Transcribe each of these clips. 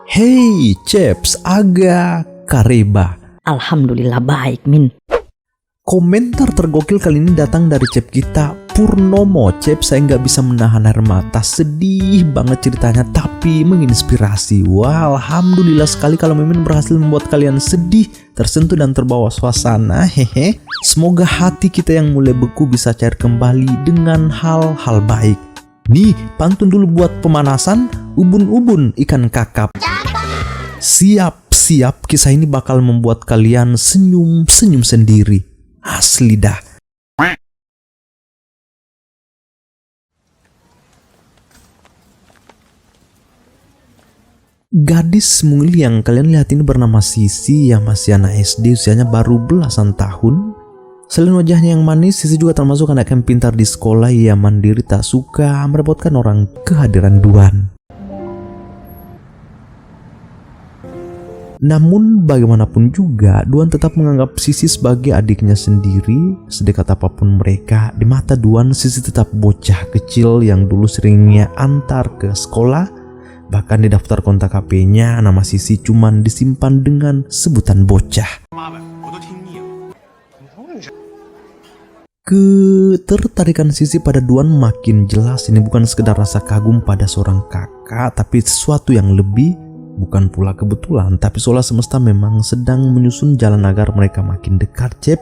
Hey, Ceps, Aga, Kareba. Alhamdulillah baik, Min. Komentar tergokil kali ini datang dari Cep kita, Purnomo. Cep, saya nggak bisa menahan air mata. Sedih banget ceritanya, tapi menginspirasi. Wah, alhamdulillah sekali kalau Mimin berhasil membuat kalian sedih, tersentuh dan terbawa suasana. Hehe. Semoga hati kita yang mulai beku bisa cair kembali dengan hal-hal baik. Nih, pantun dulu buat pemanasan. Ubun-ubun ikan kakap. Siap, kisah ini bakal membuat kalian senyum-senyum sendiri. Asli dah. Gadis mungil yang kalian lihat ini bernama Sisi, yang masih anak SD, usianya baru belasan tahun. Selain wajahnya yang manis, Sisi juga termasuk anak yang pintar di sekolah. Ia mandiri, tak suka merepotkan orang. Kehadiran Duan. Namun bagaimanapun juga, Duan tetap menganggap Sisi sebagai adiknya sendiri. Sedekat apapun mereka, di mata Duan, Sisi tetap bocah kecil yang dulu seringnya antar ke sekolah. Bahkan di daftar kontak HP-nya, nama Sisi cuman disimpan dengan sebutan bocah. Ketertarikan Sisi pada Duan makin jelas. Ini bukan sekedar rasa kagum pada seorang kakak, tapi sesuatu yang lebih. Bukan pula kebetulan, tapi seolah semesta memang sedang menyusun jalan agar mereka makin dekat, Cep.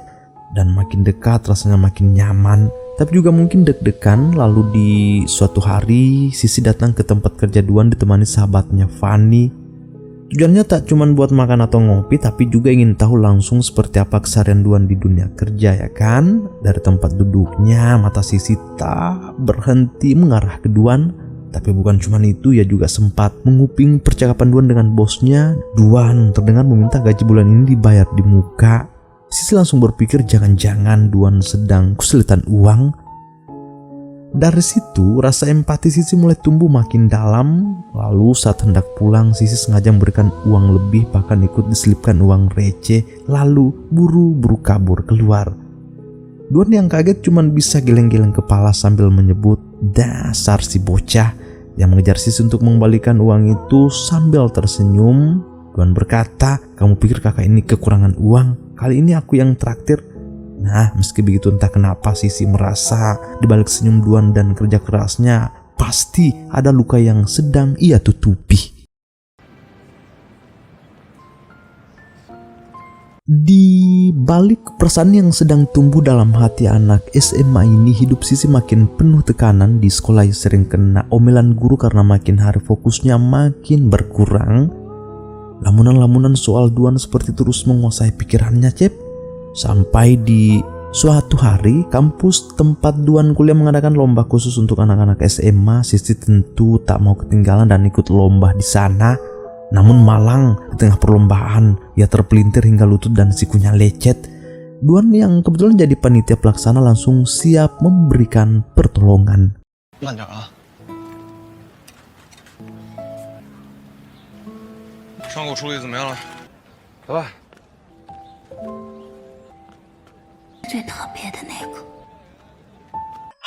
Dan makin dekat rasanya makin nyaman, tapi juga mungkin deg-degan. Lalu di suatu hari, Sisi datang ke tempat kerja Duan ditemani sahabatnya Fanny. Tujuannya tak cuma buat makan atau ngopi, tapi juga ingin tahu langsung seperti apa keseharian Duan di dunia kerja, ya kan? Dari tempat duduknya, mata Sisi tak berhenti mengarah ke Duan. Tapi bukan cuma itu, ia juga sempat menguping percakapan Duan dengan bosnya. Duan terdengar meminta gaji bulan ini dibayar di muka. Sisi langsung berpikir jangan-jangan Duan sedang kesulitan uang. Dari situ rasa empati Sisi mulai tumbuh makin dalam. Lalu saat hendak pulang, Sisi sengaja memberikan uang lebih, bahkan ikut diselipkan uang receh. Lalu buru-buru kabur keluar. Duan yang kaget cuman bisa geleng-geleng kepala sambil menyebut, "Dasar si bocah," yang mengejar Sisi untuk mengembalikan uang itu sambil tersenyum. Duan berkata, "Kamu pikir kakak ini kekurangan uang? Kali ini aku yang traktir." Nah, meski begitu entah kenapa Sisi merasa di balik senyum Duan dan kerja kerasnya pasti ada luka yang sedang ia tutupi. Di balik perasaan yang sedang tumbuh dalam hati anak SMA ini, hidup Sisi makin penuh tekanan. Di sekolah sering kena omelan guru karena makin hari fokusnya makin berkurang. Lamunan-lamunan soal Duan seperti terus menguasai pikirannya, Cep. Sampai di suatu hari, kampus tempat Duan kuliah mengadakan lomba khusus untuk anak-anak SMA. Sisi tentu tak mau ketinggalan dan ikut lomba di sana. Namun malang, di tengah perlombaan, ia terpelintir hingga lutut dan sikunya lecet. Duan yang kebetulan jadi panitia pelaksana langsung siap memberikan pertolongan.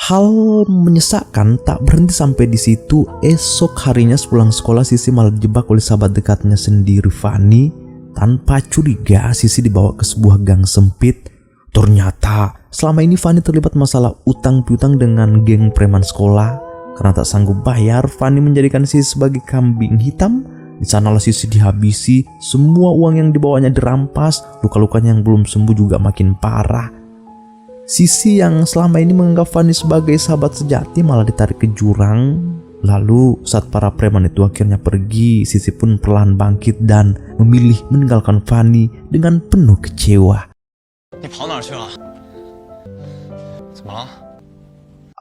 Hal menyesakkan tak berhenti sampai di situ. Esok harinya sepulang sekolah, Sisi malah dijebak oleh sahabat dekatnya sendiri, Fanny. Tanpa curiga, Sisi dibawa ke sebuah gang sempit. Ternyata selama ini Fanny terlibat masalah utang piutang dengan geng preman sekolah. Karena tak sanggup bayar, Fanny menjadikan Sisi sebagai kambing hitam. Di sanalah Sisi dihabisi, semua uang yang dibawanya dirampas. Luka-lukanya yang belum sembuh juga makin parah. Sisi yang selama ini menganggap Fanny sebagai sahabat sejati malah ditarik ke jurang. Lalu saat para preman itu akhirnya pergi, Sisi pun perlahan bangkit dan memilih meninggalkan Fanny dengan penuh kecewa.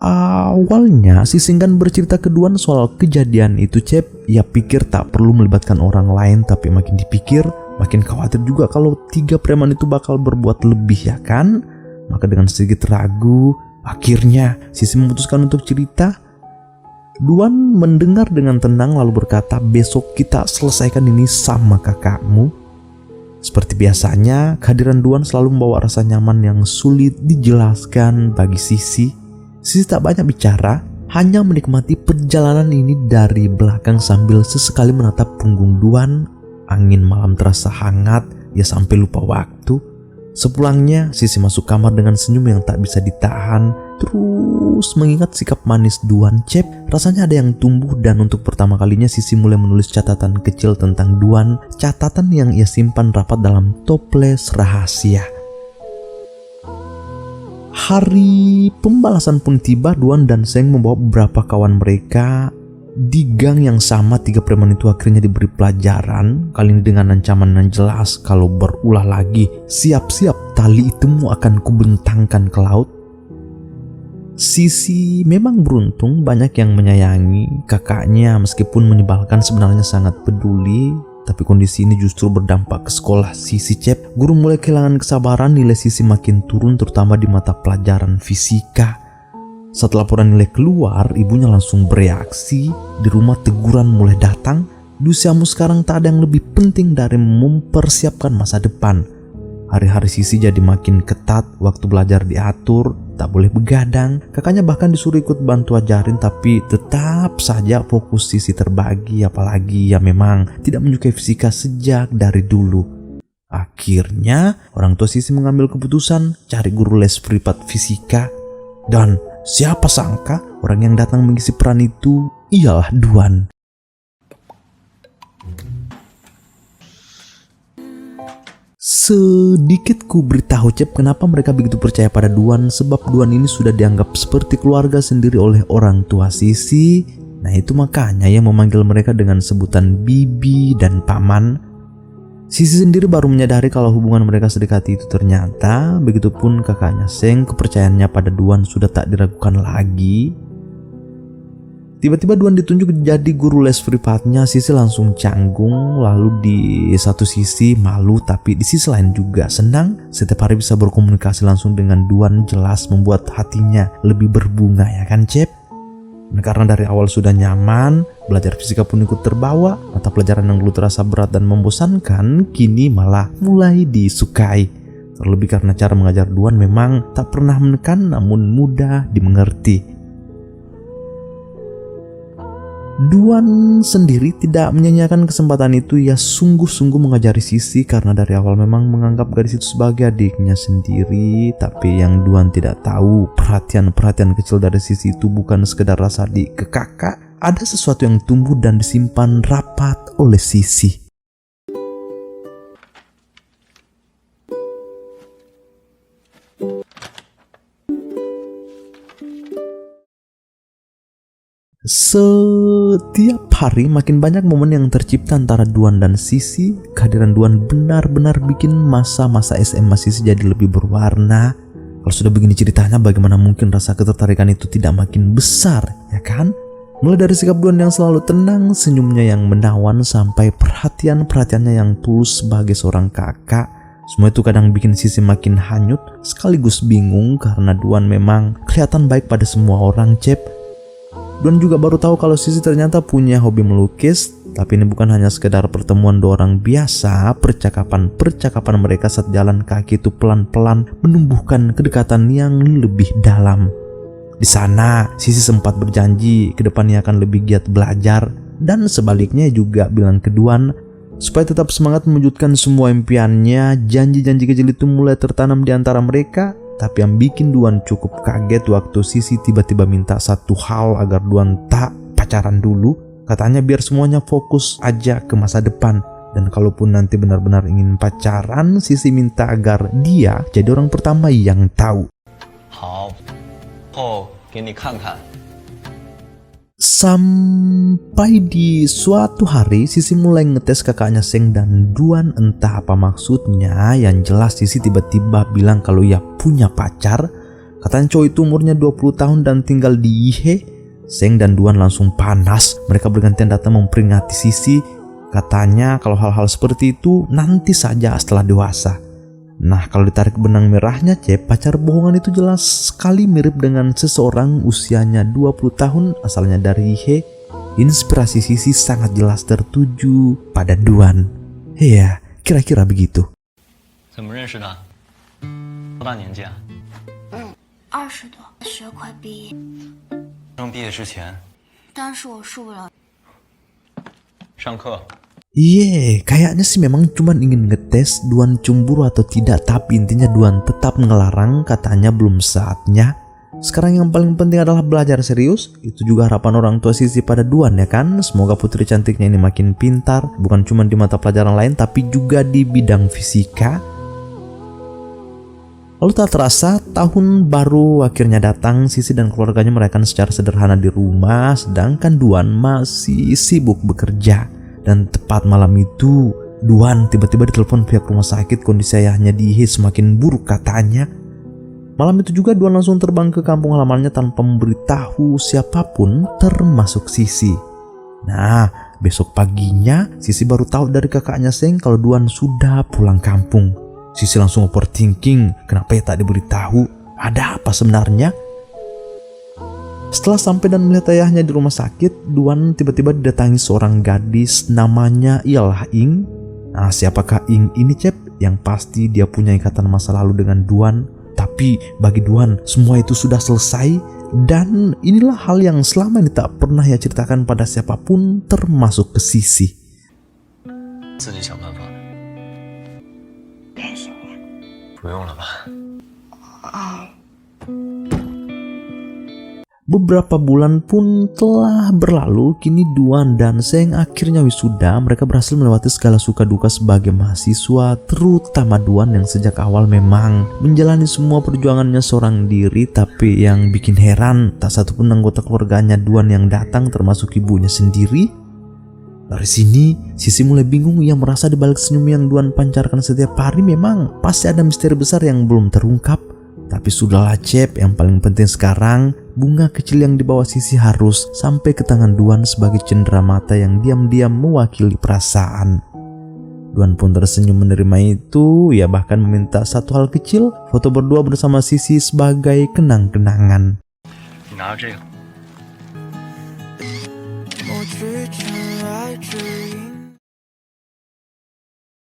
Awalnya Sisi enggan bercerita ke Duan soal kejadian itu, Cep. Ia pikir tak perlu melibatkan orang lain, tapi makin dipikir makin khawatir juga kalau 3 preman itu bakal berbuat lebih, ya kan? Maka dengan sedikit ragu, akhirnya Sisi memutuskan untuk cerita. Duan mendengar dengan tenang lalu berkata, "Besok kita selesaikan ini sama kakakmu." Seperti biasanya, kehadiran Duan selalu membawa rasa nyaman yang sulit dijelaskan bagi Sisi. Sisi tak banyak bicara, hanya menikmati perjalanan ini dari belakang sambil sesekali menatap punggung Duan. Angin malam terasa hangat, ia sampai lupa waktu. Sepulangnya, Sisi masuk kamar dengan senyum yang tak bisa ditahan. Terus mengingat sikap manis Duan, Cep, rasanya ada yang tumbuh dan untuk pertama kalinya Sisi mulai menulis catatan kecil tentang Duan. Catatan yang ia simpan rapat dalam toples rahasia. Hari pembalasan pun tiba. Duan dan Seng membawa beberapa kawan mereka. Di gang yang sama, 3 preman itu akhirnya diberi pelajaran. Kali ini dengan ancaman yang jelas, kalau berulah lagi, siap-siap tali itemu akan kubentangkan ke laut. Sisi memang beruntung, banyak yang menyayangi kakaknya. Meskipun menyebalkan, sebenarnya sangat peduli. Tapi kondisi ini justru berdampak ke sekolah Sisi, Cep. Guru mulai kehilangan kesabaran, nilai Sisi makin turun terutama di mata pelajaran fisika. Setelah laporan nilai keluar, ibunya langsung bereaksi. Di rumah teguran mulai datang. Di usiamu sekarang tak ada yang lebih penting dari mempersiapkan masa depan. Hari-hari Sisi jadi makin ketat, waktu belajar diatur, tak boleh begadang. Kakaknya bahkan disuruh ikut bantu ajarin, tapi tetap saja fokus Sisi terbagi. Apalagi ya memang tidak menyukai fisika sejak dari dulu. Akhirnya orang tua Sisi mengambil keputusan cari guru les privat fisika. Dan siapa sangka orang yang datang mengisi peran itu ialah Duan. Sedikit ku beritahu, Cep, kenapa mereka begitu percaya pada Duan. Sebab Duan ini sudah dianggap seperti keluarga sendiri oleh orang tua Sisi. Nah itu makanya yang memanggil mereka dengan sebutan bibi dan paman. Sisi sendiri baru menyadari kalau hubungan mereka sedekati itu ternyata. Begitupun kakaknya Seng, kepercayaannya pada Duan sudah tak diragukan lagi. Tiba-tiba Duan ditunjuk jadi guru les privatnya. Sisi langsung canggung, lalu di satu sisi malu, tapi di sisi lain juga senang. Setiap hari bisa berkomunikasi langsung dengan Duan jelas membuat hatinya lebih berbunga, ya kan, Cep? Nah, karena dari awal sudah nyaman, belajar fisika pun ikut terbawa. Mata pelajaran yang dulu terasa berat dan membosankan, kini malah mulai disukai. Terlebih karena cara mengajar Duan memang tak pernah menekan, namun mudah dimengerti. Duan sendiri tidak menyanyiakan kesempatan itu. Ia sungguh-sungguh mengajari Sisi karena dari awal memang menganggap gadis itu sebagai adiknya sendiri. Tapi yang Duan tidak tahu, perhatian-perhatian kecil dari Sisi itu bukan sekedar rasa adik ke kakak. Ada sesuatu yang tumbuh dan disimpan rapat oleh Sisi. Setiap hari makin banyak momen yang tercipta antara Duan dan Sisi. Kehadiran Duan benar-benar bikin masa-masa SMA Sisi jadi lebih berwarna. Kalau sudah begini ceritanya, bagaimana mungkin rasa ketertarikan itu tidak makin besar, ya kan? Mulai dari sikap Duan yang selalu tenang, senyumnya yang menawan, sampai perhatian-perhatiannya yang tulus sebagai seorang kakak. Semua itu kadang bikin Sisi makin hanyut, sekaligus bingung karena Duan memang kelihatan baik pada semua orang, Cep. Duan juga baru tahu kalau Sisi ternyata punya hobi melukis. Tapi ini bukan hanya sekedar pertemuan dua orang biasa. Percakapan mereka saat jalan kaki itu pelan-pelan menumbuhkan kedekatan yang lebih dalam. Di sana Sisi sempat berjanji ke depannya akan lebih giat belajar, dan sebaliknya juga bilang ke Duan supaya tetap semangat mewujudkan semua impiannya. Janji-janji kecil itu mulai tertanam di antara mereka. Tapi yang bikin Duan cukup kaget waktu Sisi tiba-tiba minta satu hal agar Duan tak pacaran dulu. Katanya biar semuanya fokus aja ke masa depan. Dan kalaupun nanti benar-benar ingin pacaran, Sisi minta agar dia jadi orang pertama yang tahu. Sampai di suatu hari Sisi mulai ngetes kakaknya Seng dan Duan. Entah apa maksudnya, yang jelas Sisi tiba-tiba bilang kalau ia punya pacar. Katanya cowok itu umurnya 20 tahun dan tinggal di Yihe. Seng dan Duan langsung panas. Mereka bergantian datang memperingati Sisi. Katanya kalau hal-hal seperti itu nanti saja setelah dewasa. Nah, kalau ditarik benang merahnya, Cep, pacar bohongan itu jelas sekali mirip dengan seseorang usianya 20 tahun asalnya dari Yihe. Inspirasi Sisi sangat jelas tertuju pada Duan. Ya, kira-kira begitu. 多大年纪啊？20多，学快毕业。生毕业之前但是我受不了。上课。Kayaknya sih memang cuma ingin ngetes Duan cemburu atau tidak, tapi intinya Duan tetap ngelarang, katanya belum saatnya. Sekarang yang paling penting adalah belajar serius. Itu juga harapan orang tua Sisi pada Duan, ya kan? Semoga putri cantiknya ini makin pintar, bukan cuma di mata pelajaran lain tapi juga di bidang fisika. Lalu tak terasa tahun baru akhirnya datang. Sisi dan keluarganya merayakan secara sederhana di rumah, sedangkan Duan masih sibuk bekerja. Dan tepat malam itu, Duan tiba-tiba ditelepon pihak rumah sakit. Kondisi ayahnya Dihe semakin buruk, katanya. Malam itu juga Duan langsung terbang ke kampung halamannya tanpa memberitahu siapapun, termasuk Sisi. Nah, besok paginya Sisi baru tahu dari kakaknya Seng kalau Duan sudah pulang kampung. Sisi langsung overthinking, kenapa ya tak diberitahu? Ada apa sebenarnya? Setelah sampai dan melihat ayahnya di rumah sakit, Duan tiba-tiba didatangi seorang gadis, namanya ialah Ing. Nah, siapakah Ing ini, Cep? Yang pasti dia punya ikatan masa lalu dengan Duan. Tapi bagi Duan, semua itu sudah selesai. Dan inilah hal yang selama ini tak pernah ia ceritakan pada siapapun, termasuk ke Sisi. 自己想办法。谢谢你。不用了吧？ Beberapa bulan pun telah berlalu. Kini Duan dan Seng akhirnya wisuda. Mereka berhasil melewati segala suka duka sebagai mahasiswa, terutama Duan yang sejak awal memang menjalani semua perjuangannya seorang diri. Tapi yang bikin heran, tak satupun anggota keluarganya Duan yang datang, termasuk ibunya sendiri. Dari sini, Sisi mulai bingung. Ia merasa di balik senyum yang Duan pancarkan setiap hari memang pasti ada misteri besar yang belum terungkap. Tapi sudahlah, Cep, yang paling penting sekarang bunga kecil yang dibawa Sisi harus sampai ke tangan Duan sebagai cenderamata yang diam-diam mewakili perasaan. Duan pun tersenyum menerima itu. Ia bahkan meminta satu hal kecil, foto berdua bersama Sisi sebagai kenang-kenangan. 你拿着这个。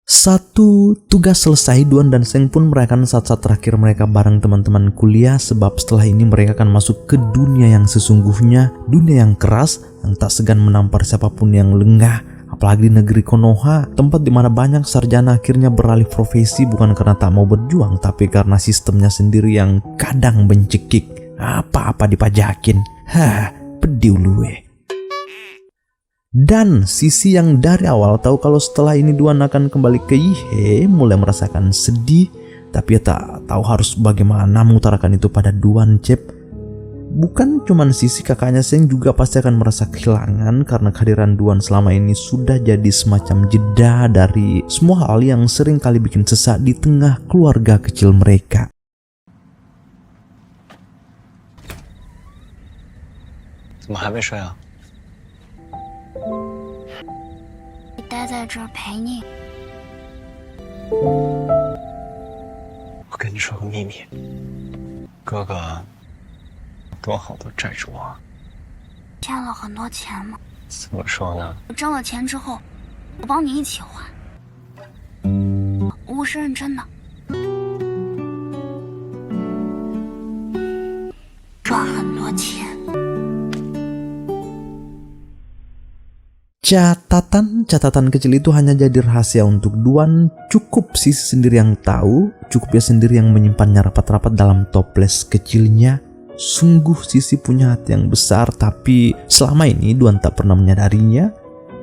Satu tugas selesai, Duan dan Seng pun merayakan saat-saat terakhir mereka bareng teman-teman kuliah. Sebab setelah ini mereka akan masuk ke dunia yang sesungguhnya, dunia yang keras, yang tak segan menampar siapapun yang lengah. Apalagi di negeri Konoha, tempat dimana banyak sarjana akhirnya beralih profesi bukan karena tak mau berjuang, tapi karena sistemnya sendiri yang kadang mencekik. Apa-apa dipajakin. Pedih luwe. Dan Sisi yang dari awal tahu kalau setelah ini Duan akan kembali ke Ihe, mulai merasakan sedih. Tapi ia tak tahu harus bagaimana mengutarakan itu pada Duan, Cep. Bukan cuman Sisi, kakaknya Seng juga pasti akan merasa kehilangan karena kehadiran Duan selama ini sudah jadi semacam jeda dari semua hal yang sering kali bikin sesak di tengah keluarga kecil mereka. 怎么还没睡啊？ 待在这儿陪你。我跟你说个秘密，哥哥多好多债主啊。欠了很多钱吗？怎么说呢？我挣了钱之后，我帮你一起还。我是认真的。赚很多钱。 Catatan kecil itu hanya jadi rahasia untuk Duan. Cukup Sisi sendiri yang tahu, cukup dia sendiri yang menyimpannya rapat-rapat dalam toples kecilnya. Sungguh Sisi punya hati yang besar, tapi selama ini Duan tak pernah menyadarinya.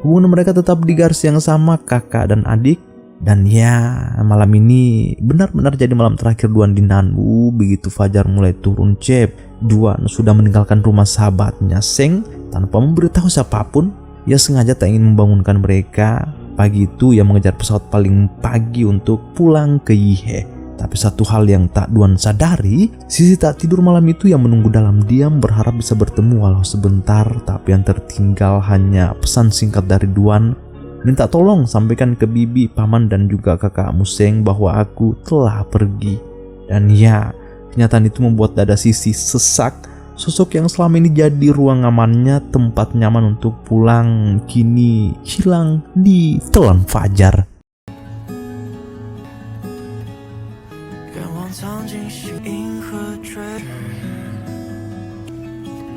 Hubungan mereka tetap di garis yang sama, kakak dan adik. Dan ya, malam ini benar-benar jadi malam terakhir Duan di Nanbu. Begitu fajar mulai turun, Cep, Duan sudah meninggalkan rumah sahabatnya Seng tanpa memberitahu siapapun. Ia sengaja tak ingin membangunkan mereka. Pagi itu ia mengejar pesawat paling pagi untuk pulang ke Ihe. Tapi satu hal yang tak Duan sadari, Sisi tak tidur malam itu. Ia menunggu dalam diam, berharap bisa bertemu walau sebentar. Tapi yang tertinggal hanya pesan singkat dari Duan. Minta tolong sampaikan ke bibi, paman dan juga kakakmu Seng bahwa aku telah pergi. Dan ya, kenyataan itu membuat dada Sisi sesak. Sosok yang selama ini jadi ruang amannya, tempat nyaman untuk pulang, kini hilang di telan fajar.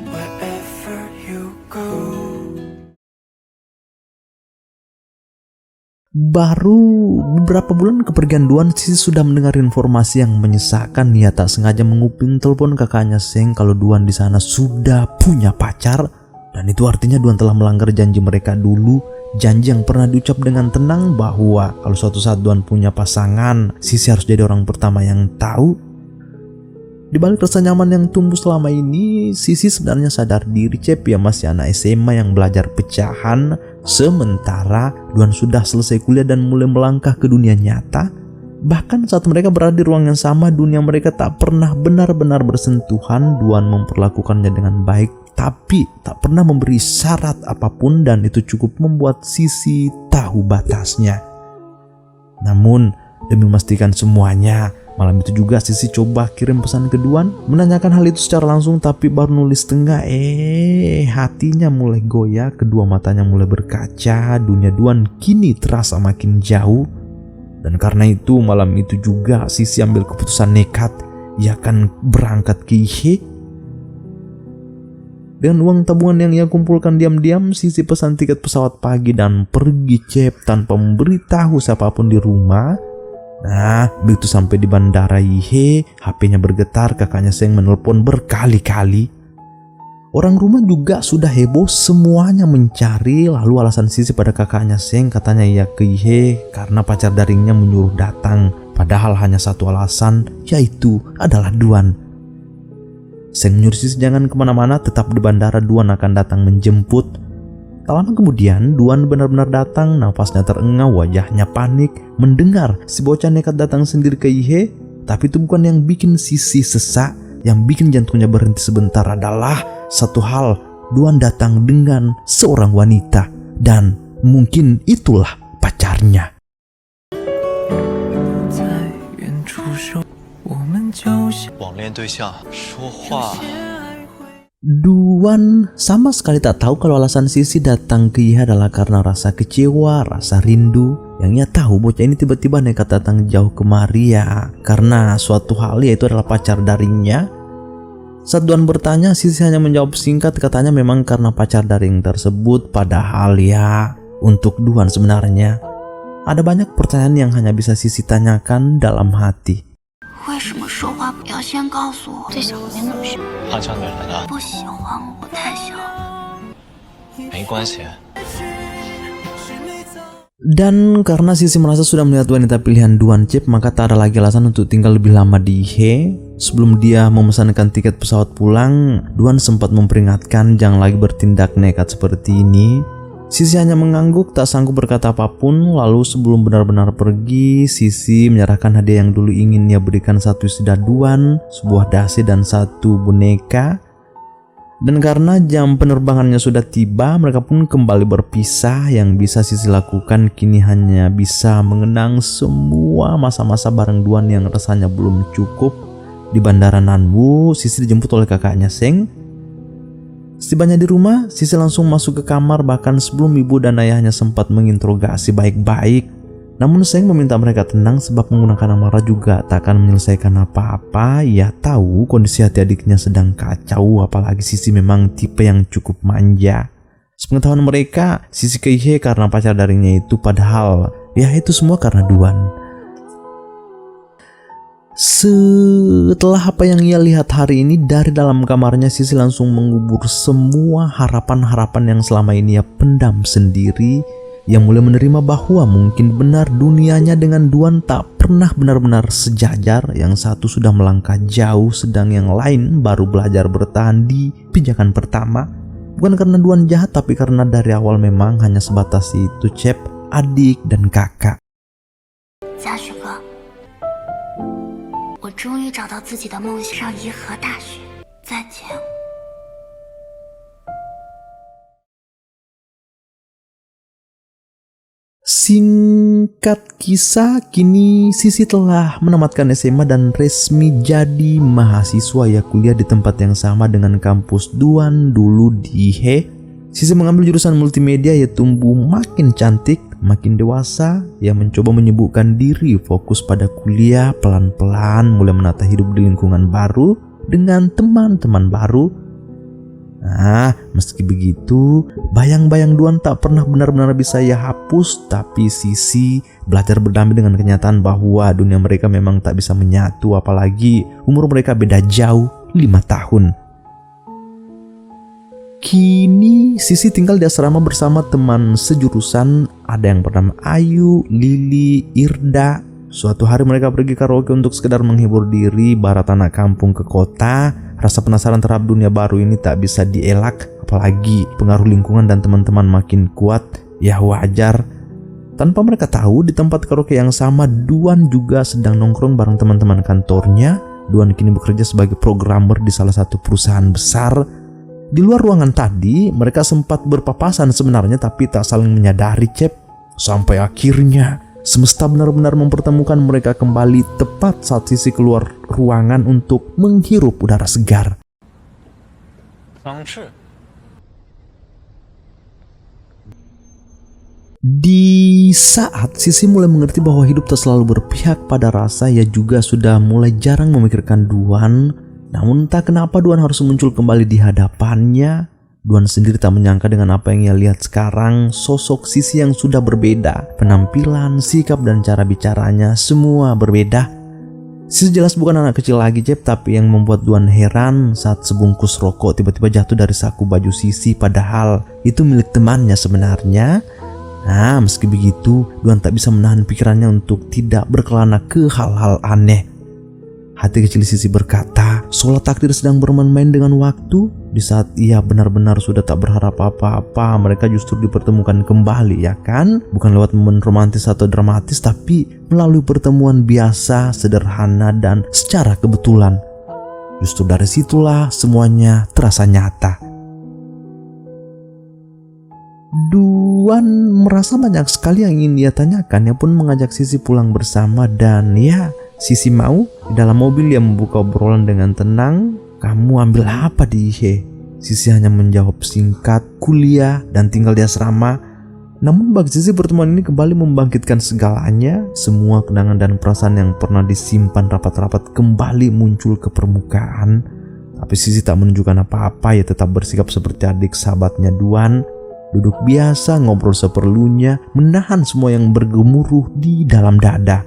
Wherever Baru beberapa bulan kepergian Duan, Sisi sudah mendengar informasi yang menyesakan. Ia tak sengaja menguping telepon kakaknya Seng kalau Duan di sana sudah punya pacar, dan itu artinya Duan telah melanggar janji mereka dulu, janji yang pernah diucap dengan tenang bahwa kalau suatu saat Duan punya pasangan, Sisi harus jadi orang pertama yang tahu. Di balik rasa nyaman yang tumbuh selama ini, Sisi sebenarnya sadar diri Cep ya masih anak SMA yang belajar pecahan, sementara Duan sudah selesai kuliah dan mulai melangkah ke dunia nyata. Bahkan saat mereka berada di ruang yang sama, dunia mereka tak pernah benar-benar bersentuhan. Duan memperlakukannya dengan baik, tapi tak pernah memberi syarat apapun, dan itu cukup membuat Sisi tahu batasnya. Namun demi memastikan semuanya, malam itu juga Sisi coba kirim pesan ke Duan, menanyakan hal itu secara langsung, tapi baru nulis tengah, hatinya mulai goyah, kedua matanya mulai berkaca, dunia Duan kini terasa makin jauh. Dan karena itu malam itu juga Sisi ambil keputusan nekat, ia akan berangkat ke IHE. Dengan uang tabungan yang ia kumpulkan diam-diam, Sisi pesan tiket pesawat pagi dan pergi Cep tanpa memberitahu siapapun di rumah. Nah, begitu sampai di bandara IHE, HP-nya bergetar, kakaknya Seng menelpon berkali-kali. Orang rumah juga sudah heboh, semuanya mencari. Lalu alasan Sisi pada kakaknya Seng, katanya ia ke IHE karena pacar daringnya menyuruh datang. Padahal hanya satu alasan, yaitu adalah Duan. Seng menyuruh Sisi jangan kemana-mana, tetap di bandara, Duan akan datang menjemput. Tak lama kemudian, Duan benar-benar datang, nafasnya terengah, wajahnya panik, mendengar si bocah nekat datang sendiri ke IHE. Tapi itu bukan yang bikin Sisi sesak, yang bikin jantungnya berhenti sebentar adalah satu hal, Duan datang dengan seorang wanita, dan mungkin itulah pacarnya. Duan sama sekali tak tahu kalau alasan Sisi datang ke IHE adalah karena rasa kecewa, rasa rindu. Yang ia tahu bocah ini tiba-tiba nekat datang jauh kemari ya karena suatu hal, yaitu adalah pacar daringnya. Saat Duan bertanya, Sisi hanya menjawab singkat, katanya memang karena pacar daring tersebut. Padahal ya, untuk Duan sebenarnya ada banyak pertanyaan yang hanya bisa Sisi tanyakan dalam hati. 为什么说话要先告诉我？这小明怎么学？他叫你来的，不喜欢我太小。没关系。 Dan karena Sisi merasa sudah melihat wanita pilihan Duan Cep, maka tak ada lagi alasan untuk tinggal lebih lama di IHE. Sebelum dia memesankan tiket pesawat pulang, Duan sempat memperingatkan jangan lagi bertindak nekat seperti ini. Sisi hanya mengangguk, tak sanggup berkata apapun. Lalu sebelum benar-benar pergi, Sisi menyerahkan hadiah yang dulu ingin ia berikan, satu istri Duan, sebuah dasi dan satu boneka. Dan karena jam penerbangannya sudah tiba, mereka pun kembali berpisah. Yang bisa Sisi lakukan kini hanya bisa mengenang semua masa-masa bareng Duan yang rasanya belum cukup. Di bandara Nanwu, Sisi dijemput oleh kakaknya Seng. Setibanya di rumah, Sisi langsung masuk ke kamar, bahkan sebelum ibu dan ayahnya sempat menginterogasi baik-baik. Namun Seng meminta mereka tenang sebab menggunakan amarah juga tak akan menyelesaikan apa-apa. Ia tahu kondisi hati adiknya sedang kacau, apalagi Sisi memang tipe yang cukup manja. Sepengetahuan mereka, Sisi ke IHE karena pacar daringnya itu, padahal ya itu semua karena Duan. Setelah apa yang ia lihat hari ini, dari dalam kamarnya Sisi langsung mengubur semua harapan-harapan yang selama ini ia pendam sendiri. Ia mulai menerima bahwa mungkin benar dunianya dengan Duan tak pernah benar-benar sejajar. Yang satu sudah melangkah jauh, sedang yang lain baru belajar bertahan di pijakan pertama. Bukan karena Duan jahat, tapi karena dari awal memang hanya sebatas itu Cep, adik dan kakak. 嘉许哥，我终于找到自己的梦想，上颐和大学。再见。 Singkat kisah, kini Sisi telah menamatkan SMA dan resmi jadi mahasiswa. Ya kuliah di tempat yang sama dengan kampus Duan dulu di IHE. Sisi mengambil jurusan multimedia. Ia tumbuh makin cantik, makin dewasa. Ia mencoba menyibukkan diri, fokus pada kuliah, pelan-pelan mulai menata hidup di lingkungan baru dengan teman-teman baru. Nah, meski begitu, bayang-bayang Duan tak pernah benar-benar bisa ia hapus, tapi Sisi belajar berdamai dengan kenyataan bahwa dunia mereka memang tak bisa menyatu, apalagi umur mereka beda jauh 5 tahun. Kini Sisi tinggal di asrama bersama teman sejurusan, ada yang bernama Ayu, Lili, Irda. Suatu hari mereka pergi karaoke untuk sekedar menghibur diri, barat anak kampung ke kota. Rasa penasaran terhadap dunia baru ini tak bisa dielak, apalagi pengaruh lingkungan dan teman-teman makin kuat, ya wajar. Tanpa mereka tahu, di tempat karaoke yang sama, Duan juga sedang nongkrong bareng teman-teman kantornya. Duan kini bekerja sebagai programmer di salah satu perusahaan besar. Di luar ruangan tadi, mereka sempat berpapasan sebenarnya, tapi tak saling menyadari, Cep. Sampai akhirnya semesta benar-benar mempertemukan mereka kembali tepat saat Sisi keluar ruangan untuk menghirup udara segar. Di saat Sisi mulai mengerti bahwa hidup tak selalu berpihak pada rasa, ia juga sudah mulai jarang memikirkan Duan. Namun entah kenapa Duan harus muncul kembali di hadapannya. Duan sendiri tak menyangka dengan apa yang ia lihat sekarang, sosok Sisi yang sudah berbeda, penampilan, sikap dan cara bicaranya semua berbeda. Sisi jelas bukan anak kecil lagi, Cep, tapi yang membuat Duan heran saat sebungkus rokok tiba-tiba jatuh dari saku baju Sisi, padahal itu milik temannya sebenarnya. Nah, meski begitu, Duan tak bisa menahan pikirannya untuk tidak berkelana ke hal-hal aneh. Hati kecil Sisi berkata, seolah takdir sedang bermain-main dengan waktu. Di saat ia benar-benar sudah tak berharap apa-apa, mereka justru dipertemukan kembali, ya kan? Bukan lewat momen romantis atau dramatis, tapi melalui pertemuan biasa, sederhana, dan secara kebetulan. Justru dari situlah semuanya terasa nyata. Duan merasa banyak sekali yang ingin ia tanyakan. Ia pun mengajak Sisi pulang bersama dan ya, Sisi mau. Di dalam mobil ia membuka obrolan dengan tenang. Kamu ambil apa di IHE? Sisi hanya menjawab singkat, kuliah dan tinggal di asrama. Namun bagi Sisi pertemuan ini kembali membangkitkan segalanya. Semua kenangan dan perasaan yang pernah disimpan rapat-rapat kembali muncul ke permukaan. Tapi Sisi tak menunjukkan apa-apa, ia tetap bersikap seperti adik sahabatnya Duan. Duduk biasa, ngobrol seperlunya, menahan semua yang bergemuruh di dalam dada.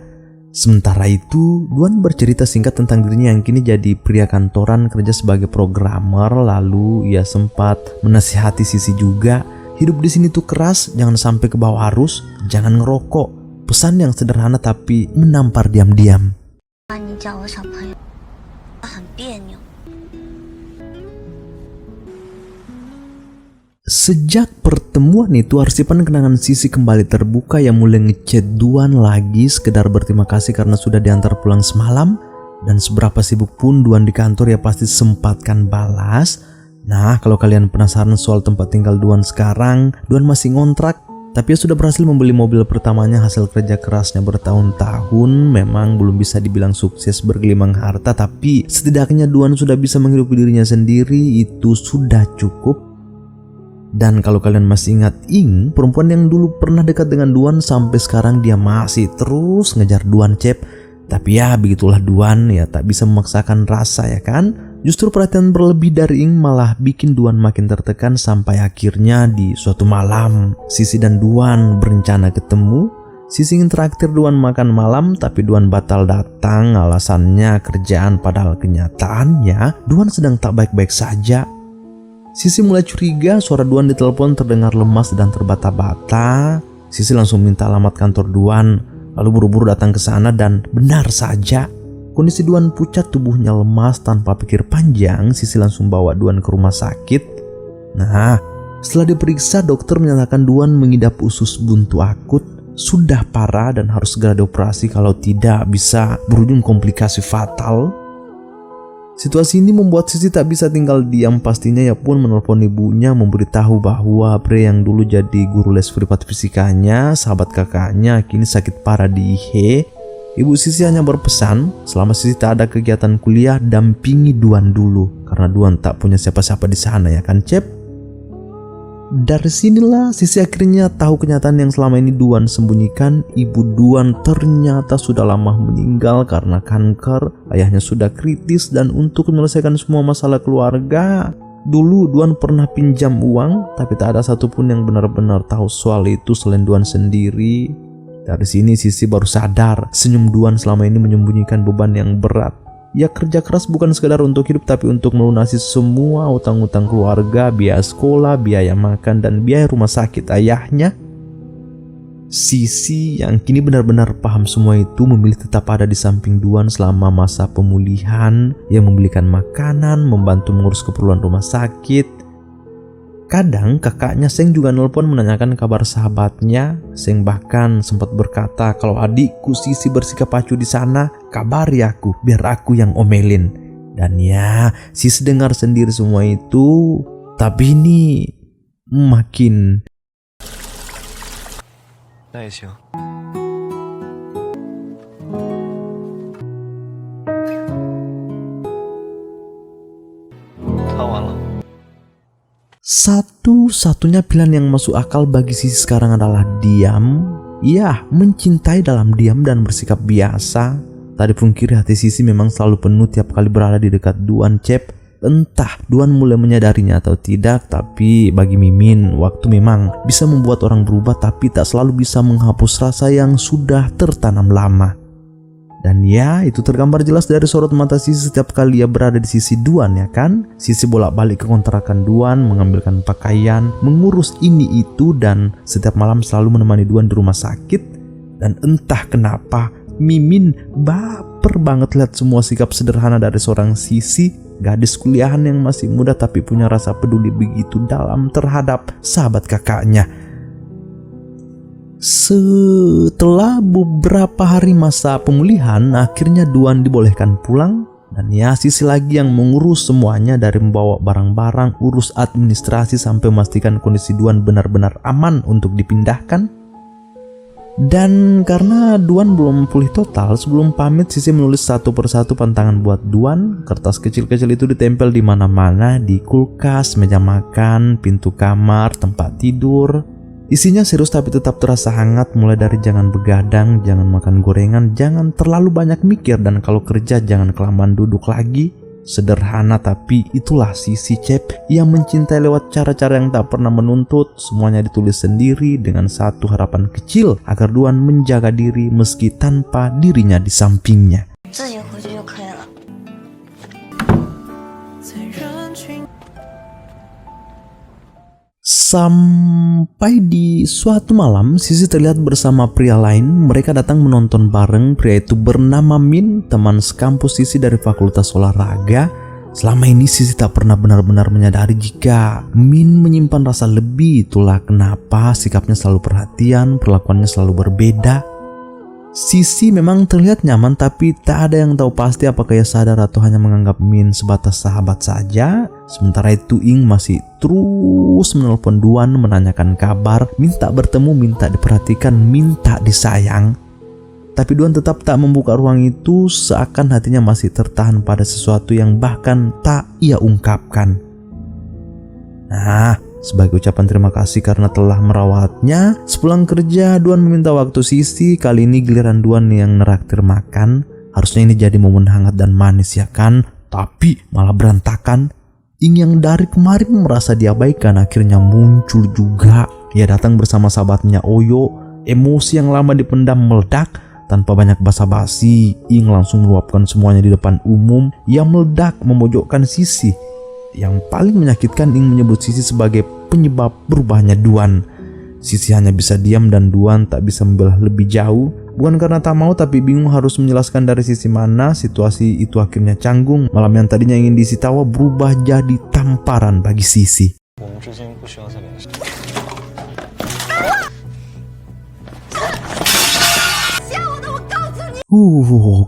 Sementara itu, Duan bercerita singkat tentang dirinya yang kini jadi pria kantoran kerja sebagai programmer. Lalu ia sempat menasihati Sisi juga, hidup di sini tuh keras, jangan sampai ke bawah arus, jangan ngerokok. Pesan yang sederhana tapi menampar diam-diam. Sejak pertemuan itu, arsipan kenangan Sisi kembali terbuka. Yang mulai ngechat Duan lagi sekedar berterima kasih karena sudah diantar pulang semalam. Dan seberapa sibuk pun Duan di kantor, ya pasti sempatkan balas. Nah, kalau kalian penasaran soal tempat tinggal Duan sekarang, Duan masih ngontrak. Tapi ya sudah berhasil membeli mobil pertamanya hasil kerja kerasnya bertahun-tahun. Memang belum bisa dibilang sukses bergelimang harta, tapi setidaknya Duan sudah bisa menghidupi dirinya sendiri. Itu sudah cukup. Dan kalau kalian masih ingat Ing, perempuan yang dulu pernah dekat dengan Duan, sampai sekarang dia masih terus ngejar Duan, Cep. Tapi ya begitulah Duan, ya tak bisa memaksakan rasa, ya kan? Justru perhatian berlebih dari Ing malah bikin Duan makin tertekan. Sampai akhirnya di suatu malam, Sisi dan Duan berencana ketemu. Sisi ingin traktir Duan makan malam, tapi Duan batal datang. Alasannya kerjaan, padahal kenyataannya Duan sedang tak baik-baik saja. Sisi mulai curiga, suara Duan di telepon terdengar lemas dan terbata-bata. Sisi langsung minta alamat kantor Duan, lalu buru-buru datang ke sana dan benar saja, kondisi Duan pucat, tubuhnya lemas. Tanpa pikir panjang, Sisi langsung bawa Duan ke rumah sakit. Nah, setelah diperiksa, dokter menyatakan Duan mengidap usus buntu akut, sudah parah dan harus segera dioperasi, kalau tidak bisa berujung komplikasi fatal. Situasi ini membuat Sisi tak bisa tinggal diam. Pastinya ia pun menelpon ibunya, memberitahu bahwa pria yang dulu jadi guru les privat fisikanya, sahabat kakaknya, kini sakit parah di IHE. Ibu Sisi hanya berpesan, selama Sisi tak ada kegiatan kuliah, dampingi Duan dulu, karena Duan tak punya siapa-siapa di sana, ya kan, Cep? Dari sinilah Sisi akhirnya tahu kenyataan yang selama ini Duan sembunyikan. Ibu Duan ternyata sudah lama meninggal karena kanker. Ayahnya sudah kritis dan untuk menyelesaikan semua masalah keluarga, Dulu Duan pernah pinjam uang, tapi tak ada satupun yang benar-benar tahu soal itu selain Duan sendiri. Dari sini Sisi baru sadar, senyum Duan selama ini menyembunyikan beban yang berat. Ya kerja keras bukan sekedar untuk hidup, tapi untuk melunasi semua utang-utang keluarga, biaya sekolah, biaya makan, dan biaya rumah sakit ayahnya. Sisi yang kini benar-benar paham semua itu memilih tetap ada di samping Duan selama masa pemulihan, yang membelikan makanan, membantu mengurus keperluan rumah sakit. Kadang kakaknya Seng juga nelpon menanyakan kabar sahabatnya. Seng bahkan sempat berkata, kalau adikku Sisi bersikap acuh di sana, kabari aku biar aku yang omelin. Dan ya, Sisi dengar sendiri semua itu, tapi ini makin 那也行。看完了。 Satu-satunya pilihan yang masuk akal bagi Sisi sekarang adalah diam. Ya, mencintai dalam diam dan bersikap biasa. Tak dipungkiri hati Sisi memang selalu penuh tiap kali berada di dekat Duan Cep. Entah Duan mulai menyadarinya atau tidak, tapi bagi Mimin, waktu memang bisa membuat orang berubah, tapi tak selalu bisa menghapus rasa yang sudah tertanam lama. Dan ya, itu tergambar jelas dari sorot mata Sisi setiap kali ia berada di sisi Duan, ya kan? Sisi bolak-balik ke kontrakan Duan, mengambilkan pakaian, mengurus ini itu, dan setiap malam selalu menemani Duan di rumah sakit. Dan entah kenapa, Mimin baper banget lihat semua sikap sederhana dari seorang Sisi, gadis kuliahan yang masih muda tapi punya rasa peduli begitu dalam terhadap sahabat kakaknya. Setelah beberapa hari masa pemulihan, akhirnya Duan dibolehkan pulang. Dan ya, Sisi lagi yang mengurus semuanya, dari membawa barang-barang, urus administrasi, sampai memastikan kondisi Duan benar-benar aman untuk dipindahkan. Dan karena Duan belum pulih total, sebelum pamit Sisi menulis satu persatu pantangan buat Duan. Kertas kecil-kecil itu ditempel di mana-mana, di kulkas, meja makan, pintu kamar, tempat tidur. Isinya serius tapi tetap terasa hangat, mulai dari jangan begadang, jangan makan gorengan, jangan terlalu banyak mikir, dan kalau kerja jangan kelamaan duduk lagi. Sederhana tapi itulah Sisi Cep yang mencintai lewat cara-cara yang tak pernah menuntut. Semuanya ditulis sendiri dengan satu harapan kecil, agar Duan menjaga diri meski tanpa dirinya di sampingnya. Sampai di suatu malam, Sisi terlihat bersama pria lain. Mereka datang menonton bareng. Pria itu bernama Min, teman sekampus Sisi dari fakultas olahraga. Selama ini Sisi tak pernah benar-benar menyadari jika Min menyimpan rasa lebih. Itulah kenapa sikapnya selalu perhatian, perlakuannya selalu berbeda. Sisi memang terlihat nyaman, tapi tak ada yang tahu pasti apakah ia sadar atau hanya menganggap Min sebatas sahabat saja. Sementara itu Ing masih terus menelpon Duan, menanyakan kabar, minta bertemu, minta diperhatikan, minta disayang. Tapi Duan tetap tak membuka ruang itu, seakan hatinya masih tertahan pada sesuatu yang bahkan tak ia ungkapkan. Nah, sebagai ucapan terima kasih karena telah merawatnya, sepulang kerja Duan meminta waktu Sisi. Kali ini giliran Duan yang neraktir makan. Harusnya ini jadi momen hangat dan manis, ya kan? Tapi malah berantakan. Ing yang dari kemarin merasa diabaikan akhirnya muncul juga. Ia datang bersama sahabatnya Oyo. Emosi yang lama dipendam meledak. Tanpa banyak basa-basi, Ing langsung meluapkan semuanya di depan umum. Ia meledak memojokkan Sisi. Yang paling menyakitkan, Ing menyebut Sisi sebagai penyebab berubahnya Duan. Sisi hanya bisa diam dan Duan tak bisa membelah lebih jauh. Bukan karena tak mau, tapi bingung harus menjelaskan dari sisi mana. Situasi itu akhirnya canggung. Malam yang tadinya ingin diisi tawa berubah jadi tamparan bagi Sisi.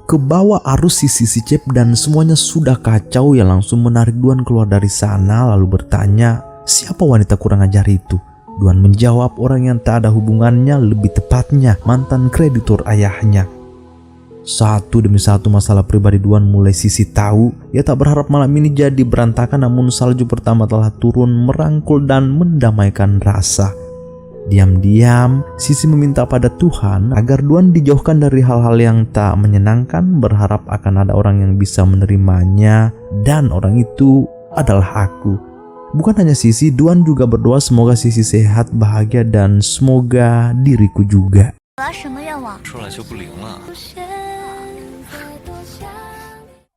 Kebawa arus Sisi Cep dan semuanya sudah kacau. Ya langsung menarik Duan keluar dari sana, lalu bertanya, siapa wanita kurang ajar itu? Duan menjawab, orang yang tak ada hubungannya, lebih tepatnya mantan kreditur ayahnya. Satu demi satu masalah pribadi Duan mulai Sisi tahu. Ia tak berharap malam ini jadi berantakan, namun salju pertama telah turun, merangkul dan mendamaikan rasa. Diam-diam, Sisi meminta pada Tuhan agar Duan dijauhkan dari hal-hal yang tak menyenangkan, berharap akan ada orang yang bisa menerimanya, dan orang itu adalah aku. Bukan hanya Sisi, Duan juga berdoa semoga Sisi sehat, bahagia, dan semoga diriku juga. 什么愿望？ 说了就不灵了。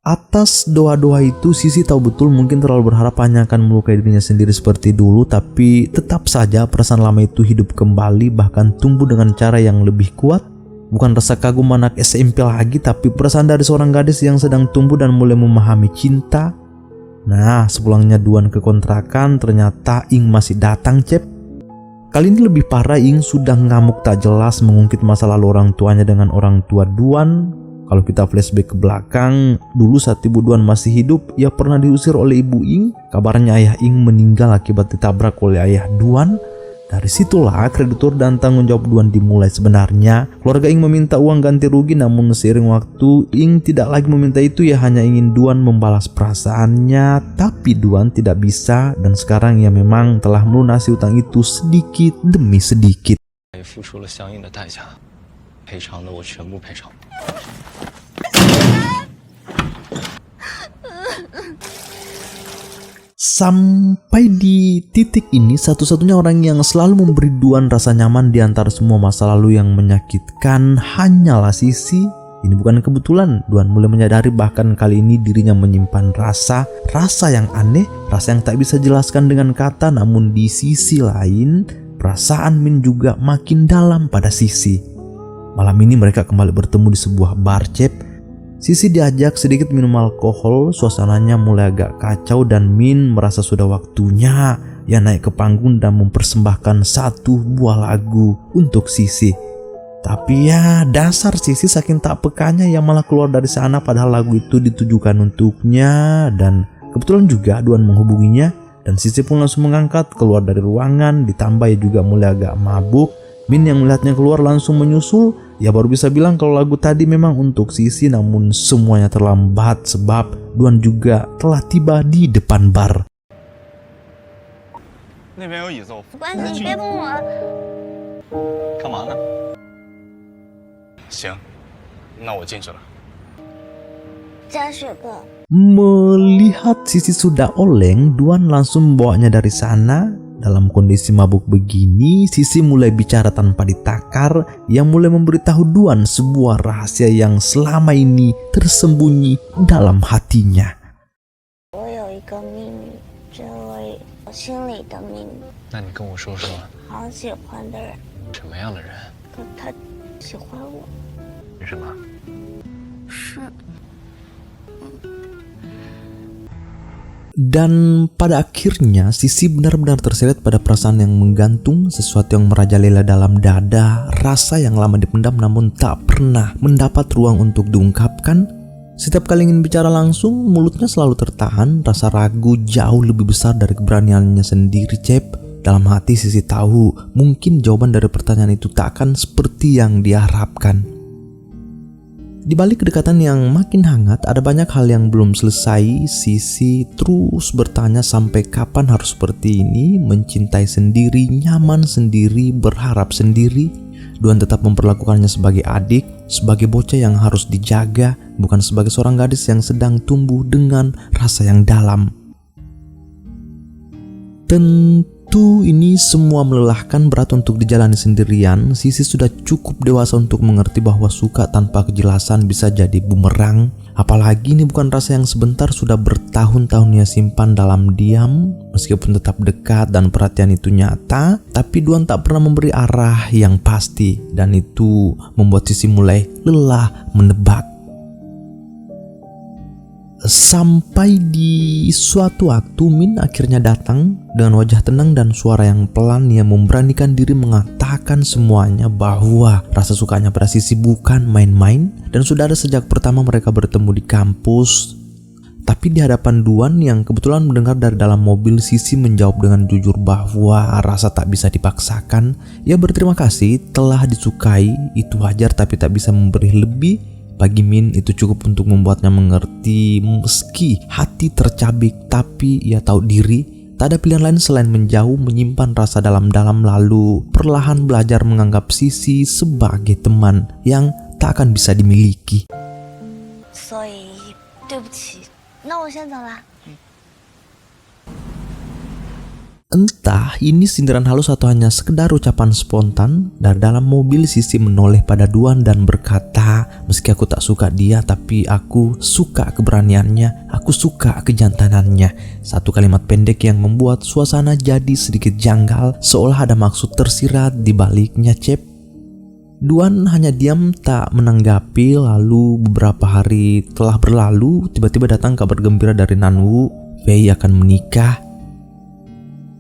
Atas doa-doa itu, Sisi tahu betul mungkin terlalu berharap hanya akan melukai dirinya sendiri seperti dulu, tapi tetap saja perasaan lama itu hidup kembali, bahkan tumbuh dengan cara yang lebih kuat. Bukan rasa kagum anak SMP lagi, tapi perasaan dari seorang gadis yang sedang tumbuh dan mulai memahami cinta. Nah, sepulangnya Duan ke kontrakan, ternyata Ing masih datang, Cep. Kali ini lebih parah, Ing sudah ngamuk tak jelas mengungkit masa lalu orang tuanya dengan orang tua Duan. Kalau kita flashback ke belakang, dulu saat ibu Duan masih hidup, ia pernah diusir oleh ibu Ing. Kabarnya ayah Ing meninggal akibat ditabrak oleh ayah Duan. Dari situlah kreditur dan tanggung jawab Duan dimulai. Sebenarnya keluarga Ing meminta uang ganti rugi, namun seiring waktu Ing tidak lagi meminta itu. Ia hanya ingin Duan membalas perasaannya, tapi Duan tidak bisa, dan sekarang ia memang telah melunasi utang itu sedikit demi sedikit. 也付出了相应的代价，赔偿的我全部赔偿。 Sampai di titik ini, satu-satunya orang yang selalu memberi Duan rasa nyaman di antara semua masa lalu yang menyakitkan hanyalah Sisi. Ini bukan kebetulan, Duan mulai menyadari bahkan kali ini dirinya menyimpan rasa yang aneh, rasa yang tak bisa jelaskan dengan kata. Namun di sisi lain, perasaan Min juga makin dalam pada Sisi. Malam ini mereka kembali bertemu di sebuah bar, Cep. Sisi diajak sedikit minum alkohol, suasananya mulai agak kacau dan Min merasa sudah waktunya ia naik ke panggung dan mempersembahkan satu buah lagu untuk Sisi. Tapi ya dasar Sisi saking tak pekanya ia malah keluar dari sana padahal lagu itu ditujukan untuknya, dan kebetulan juga Duan menghubunginya dan Sisi pun langsung mengangkat keluar dari ruangan, ditambah ia juga mulai agak mabuk. Min yang melihatnya keluar langsung menyusul. Ya baru bisa bilang kalau lagu tadi memang untuk Sisi, namun semuanya terlambat sebab Duan juga telah tiba di depan bar. 那边有椅子，我没关系，你别碰我。干嘛呢？行，那我进去了。加水过。 Melihat Sisi sudah oleng, Duan langsung membawanya dari sana. Dalam kondisi mabuk begini, Sisi mulai bicara tanpa ditakar, yang mulai memberitahu Duan sebuah rahasia yang selama ini tersembunyi dalam hatinya. 我有一个秘密，这位我心里的秘密， 那你跟我说说， 好喜欢的人， 什么样的人？ 可他喜欢我， 是什么？ 是 Dan pada akhirnya Sisi benar-benar terseret pada perasaan yang menggantung, sesuatu yang merajalela dalam dada, rasa yang lama dipendam namun tak pernah mendapat ruang untuk diungkapkan. Setiap kali ingin bicara langsung, mulutnya selalu tertahan, rasa ragu jauh lebih besar dari keberaniannya sendiri, Cep. Dalam hati Sisi tahu mungkin jawaban dari pertanyaan itu tak akan seperti yang diharapkan. Di balik kedekatan yang makin hangat, ada banyak hal yang belum selesai. Sisi terus bertanya sampai kapan harus seperti ini, mencintai sendiri, nyaman sendiri, berharap sendiri. Duan tetap memperlakukannya sebagai adik, sebagai bocah yang harus dijaga, bukan sebagai seorang gadis yang sedang tumbuh dengan rasa yang dalam. Tentu ini semua melelahkan, berat untuk dijalani sendirian. Sisi sudah cukup dewasa untuk mengerti bahwa suka tanpa kejelasan bisa jadi bumerang. Apalagi ini bukan rasa yang sebentar, sudah bertahun-tahun ia simpan dalam diam. Meskipun tetap dekat dan perhatian itu nyata, tapi Duan tak pernah memberi arah yang pasti, dan itu membuat Sisi mulai lelah menebak. Sampai di suatu waktu Min akhirnya datang. Dengan wajah tenang dan suara yang pelan, ia memberanikan diri mengatakan semuanya, bahwa rasa sukanya pada Sisi bukan main-main dan sudah ada sejak pertama mereka bertemu di kampus. Tapi di hadapan Duan yang kebetulan mendengar dari dalam mobil, Sisi menjawab dengan jujur bahwa rasa tak bisa dipaksakan. Ia berterima kasih telah disukai, itu wajar tapi tak bisa memberi lebih. Bagi Min itu cukup untuk membuatnya mengerti, meski hati tercabik, tapi ia tahu diri tak ada pilihan lain selain menjauh, menyimpan rasa dalam-dalam, lalu perlahan belajar menganggap Sisi sebagai teman yang tak akan bisa dimiliki. 所以对不起，那我先走了。Entah ini sindiran halus atau hanya sekedar ucapan spontan, dari dalam mobil Sisi menoleh pada Duan dan berkata, meski aku tak suka dia, tapi aku suka keberaniannya, aku suka kejantanannya. Satu kalimat pendek yang membuat suasana jadi sedikit janggal, seolah ada maksud tersirat di baliknya, Cep. Duan hanya diam tak menanggapi. Lalu beberapa hari telah berlalu, tiba-tiba datang kabar gembira dari Nanwu, Fei akan menikah.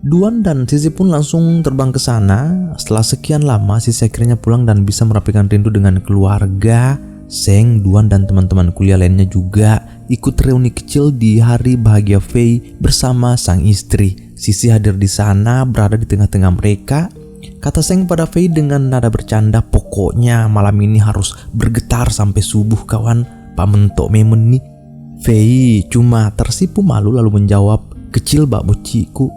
Duan dan Sisi pun langsung terbang ke sana. Setelah sekian lama, Sisi akhirnya pulang dan bisa merapikan rindu dengan keluarga. Seng, Duan dan teman-teman kuliah lainnya juga ikut reuni kecil di hari bahagia Fei bersama sang istri. Sisi hadir di sana, berada di tengah-tengah mereka. Kata Seng pada Fei dengan nada bercanda, pokoknya malam ini harus bergetar sampai subuh kawan, Pak Mentok Memen nih. Fei cuma tersipu malu lalu menjawab, kecil bak bociku.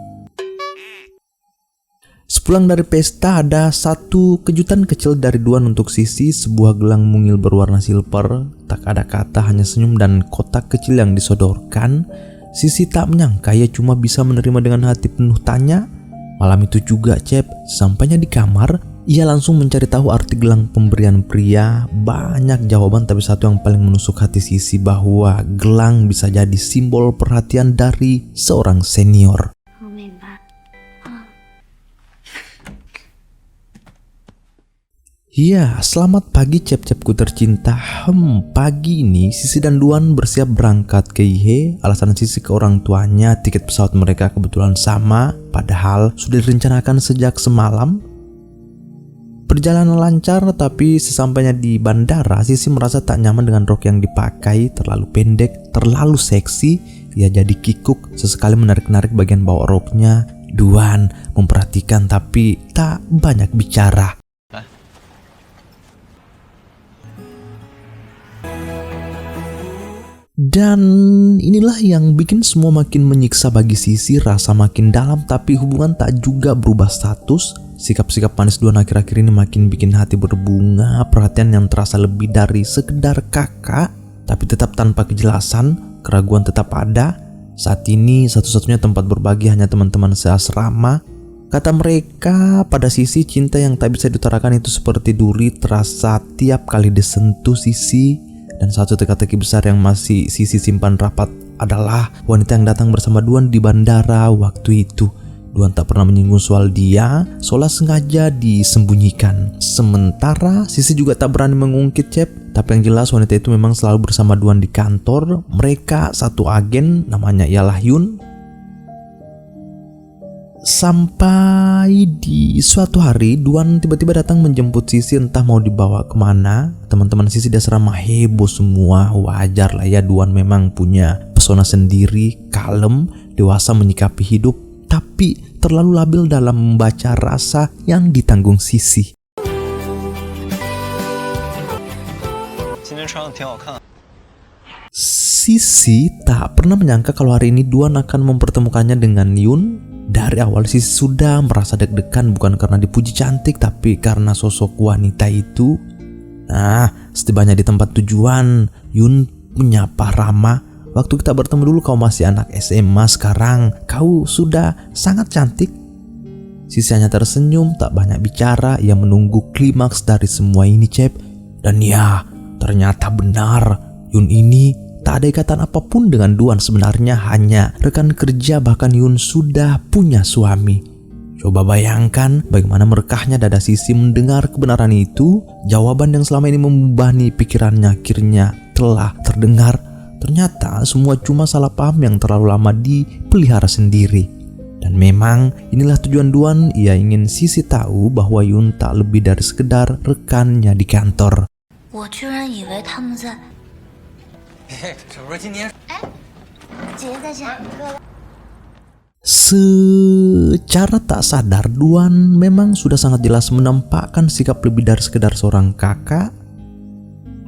Sepulang dari pesta, ada satu kejutan kecil dari Duan untuk Sisi, sebuah gelang mungil berwarna silver. Tak ada kata, hanya senyum dan kotak kecil yang disodorkan. Sisi tak menyangka ia cuma bisa menerima dengan hati penuh tanya. Malam itu juga, Cep, sampainya di kamar, ia langsung mencari tahu arti gelang pemberian pria. Banyak jawaban, tapi satu yang paling menusuk hati Sisi, bahwa gelang bisa jadi simbol perhatian dari seorang senior. Iya, selamat pagi Cep-cepku tercinta. Pagi ini Sisi dan Duan bersiap berangkat ke Ihe. Alasan Sisi ke orang tuanya, tiket pesawat mereka kebetulan sama, padahal sudah direncanakan sejak semalam. Perjalanan lancar, tapi sesampainya di bandara, Sisi merasa tak nyaman dengan rok yang dipakai, terlalu pendek, terlalu seksi. Ia jadi kikuk, sesekali menarik-narik bagian bawah roknya. Duan memperhatikan tapi tak banyak bicara. Dan inilah yang bikin semua makin menyiksa bagi Sisi, rasa makin dalam tapi hubungan tak juga berubah status. Sikap-sikap manis Duan akhir-akhir ini makin bikin hati berbunga, perhatian yang terasa lebih dari sekedar kakak, tapi tetap tanpa kejelasan, keraguan tetap ada. Saat ini satu-satunya tempat berbagi hanya teman-teman seasrama. Kata mereka pada Sisi, cinta yang tak bisa diutarakan itu seperti duri, terasa tiap kali disentuh Sisi. Dan satu teka-teki besar yang masih Sisi simpan rapat adalah wanita yang datang bersama Duan di bandara waktu itu. Duan tak pernah menyinggung soal dia, seolah sengaja disembunyikan. Sementara Sisi juga tak berani mengungkit, Cep. Tapi yang jelas wanita itu memang selalu bersama Duan di kantor. Mereka satu agen, namanya ialah Yun. Sampai di suatu hari, Duan tiba-tiba datang menjemput Sisi, entah mau dibawa kemana. Teman-teman Sisi di asrama heboh semua. Wajar lah ya, Duan memang punya pesona sendiri, kalem, dewasa menyikapi hidup, tapi terlalu labil dalam membaca rasa yang ditanggung Sisi. Sisi tak pernah menyangka kalau hari ini Duan akan mempertemukannya dengan Yun. Dari awal Sisi sudah merasa deg-degan, bukan karena dipuji cantik, tapi karena sosok wanita itu. Nah, setibanya di tempat tujuan, Yun menyapa ramah. Waktu kita bertemu dulu kau masih anak SMA, sekarang kau sudah sangat cantik. Sisi hanya tersenyum, tak banyak bicara. Ia menunggu klimaks dari semua ini, Cep. Dan ya, ternyata benar, Yun ini tak ada ikatan apapun dengan Duan, sebenarnya hanya rekan kerja, bahkan Yun sudah punya suami. Coba bayangkan bagaimana merekahnya dada Sisi mendengar kebenaran itu. Jawaban yang selama ini membebani pikirannya akhirnya telah terdengar. Ternyata semua cuma salah paham yang terlalu lama dipelihara sendiri. Dan memang inilah tujuan Duan, ia ingin Sisi tahu bahwa Yun tak lebih dari sekedar rekannya di kantor. Secara tak sadar, Duan memang sudah sangat jelas menampakkan sikap lebih dari sekedar seorang kakak.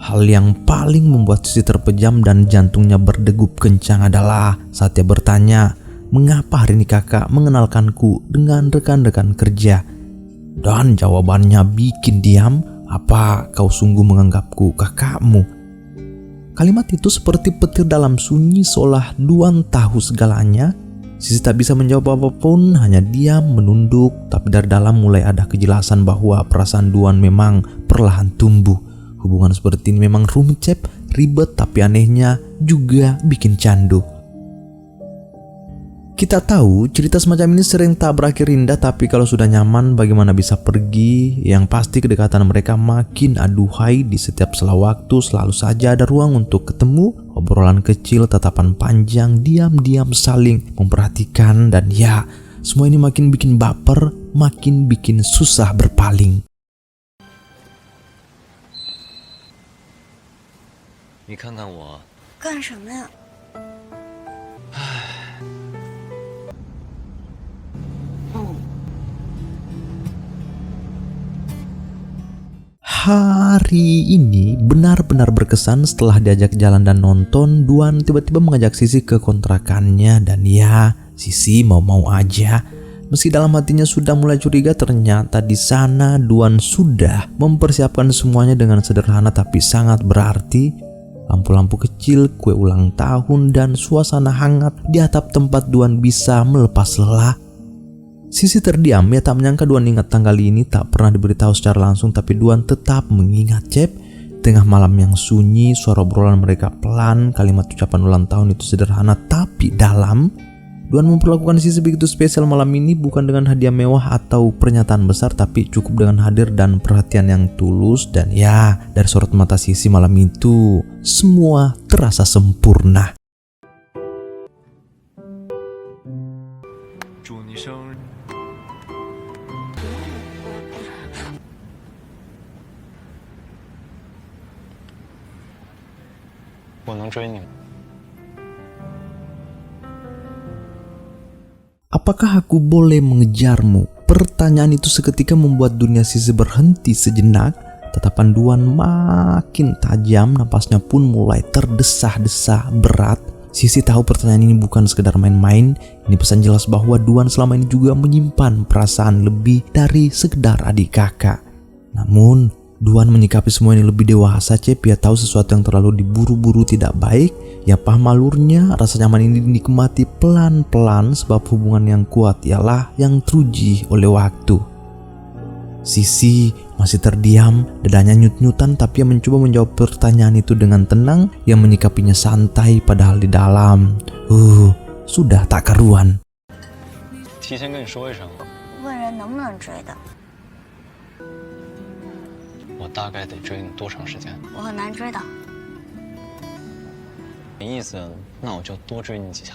Hal yang paling membuat Sisi terpejam dan jantungnya berdegup kencang adalah saat ia bertanya, mengapa hari ini kakak mengenalkanku dengan rekan-rekan kerja? Dan jawabannya bikin diam, apa kau sungguh menganggapku kakakmu? Kalimat itu seperti petir dalam sunyi, seolah Duan tahu segalanya. Sisi tak bisa menjawab apapun, hanya diam menunduk. Tapi dari dalam mulai ada kejelasan bahwa perasaan Duan memang perlahan tumbuh. Hubungan seperti ini memang rumit Cep, ribet, tapi anehnya juga bikin candu. Kita tahu cerita semacam ini sering tak berakhir indah, tapi kalau sudah nyaman bagaimana bisa pergi? Yang pasti kedekatan mereka makin aduhai di setiap sela waktu, selalu saja ada ruang untuk ketemu, obrolan kecil, tatapan panjang, diam-diam saling memperhatikan, dan ya, semua ini makin bikin baper, makin bikin susah berpaling. 你看看我，干什么呀？ Hari ini benar-benar berkesan. Setelah diajak jalan dan nonton, Duan tiba-tiba mengajak Sisi ke kontrakannya, dan ya, Sisi mau-mau aja. Meski dalam hatinya sudah mulai curiga, ternyata di sana Duan sudah mempersiapkan semuanya dengan sederhana tapi sangat berarti. Lampu-lampu kecil, kue ulang tahun, dan suasana hangat di atap tempat Duan bisa melepas lelah. Sisi terdiam, ya tak menyangka Duan ingat tanggal ini, tak pernah diberitahu secara langsung, tapi Duan tetap mengingat Cep. Tengah malam yang sunyi, suara obrolan mereka pelan, kalimat ucapan ulang tahun itu sederhana tapi dalam. Duan memperlakukan Sisi begitu spesial malam ini, bukan dengan hadiah mewah atau pernyataan besar, tapi cukup dengan hadir dan perhatian yang tulus. Dan ya, dari sorot mata Sisi malam itu, semua terasa sempurna. 祝你生日。 我能追你吗？ Apakah aku boleh mengejarmu? Pertanyaan itu seketika membuat dunia Sisi berhenti sejenak. Tatapan Duan makin tajam, napasnya pun mulai terdesah-desah berat. Sisi tahu pertanyaan ini bukan sekedar main-main. Ini pesan jelas bahwa Duan selama ini juga menyimpan perasaan lebih dari sekedar adik kakak. Namun Duan menyikapi semua ini lebih dewasa Cep. Ia tahu sesuatu yang terlalu diburu-buru tidak baik. Ia paham alurnya, rasa nyaman ini dinikmati pelan-pelan, sebab hubungan yang kuat ialah yang teruji oleh waktu. Sisi masih terdiam, dadanya nyut-nyutan, tapi ia mencoba menjawab pertanyaan itu dengan tenang. Ia menyikapinya santai, padahal di dalam sudah tak karuan. 提前跟你说一声，问人能不能追的，我大概得追你多长时间？我很难追的。没意思，那我就多追你几下。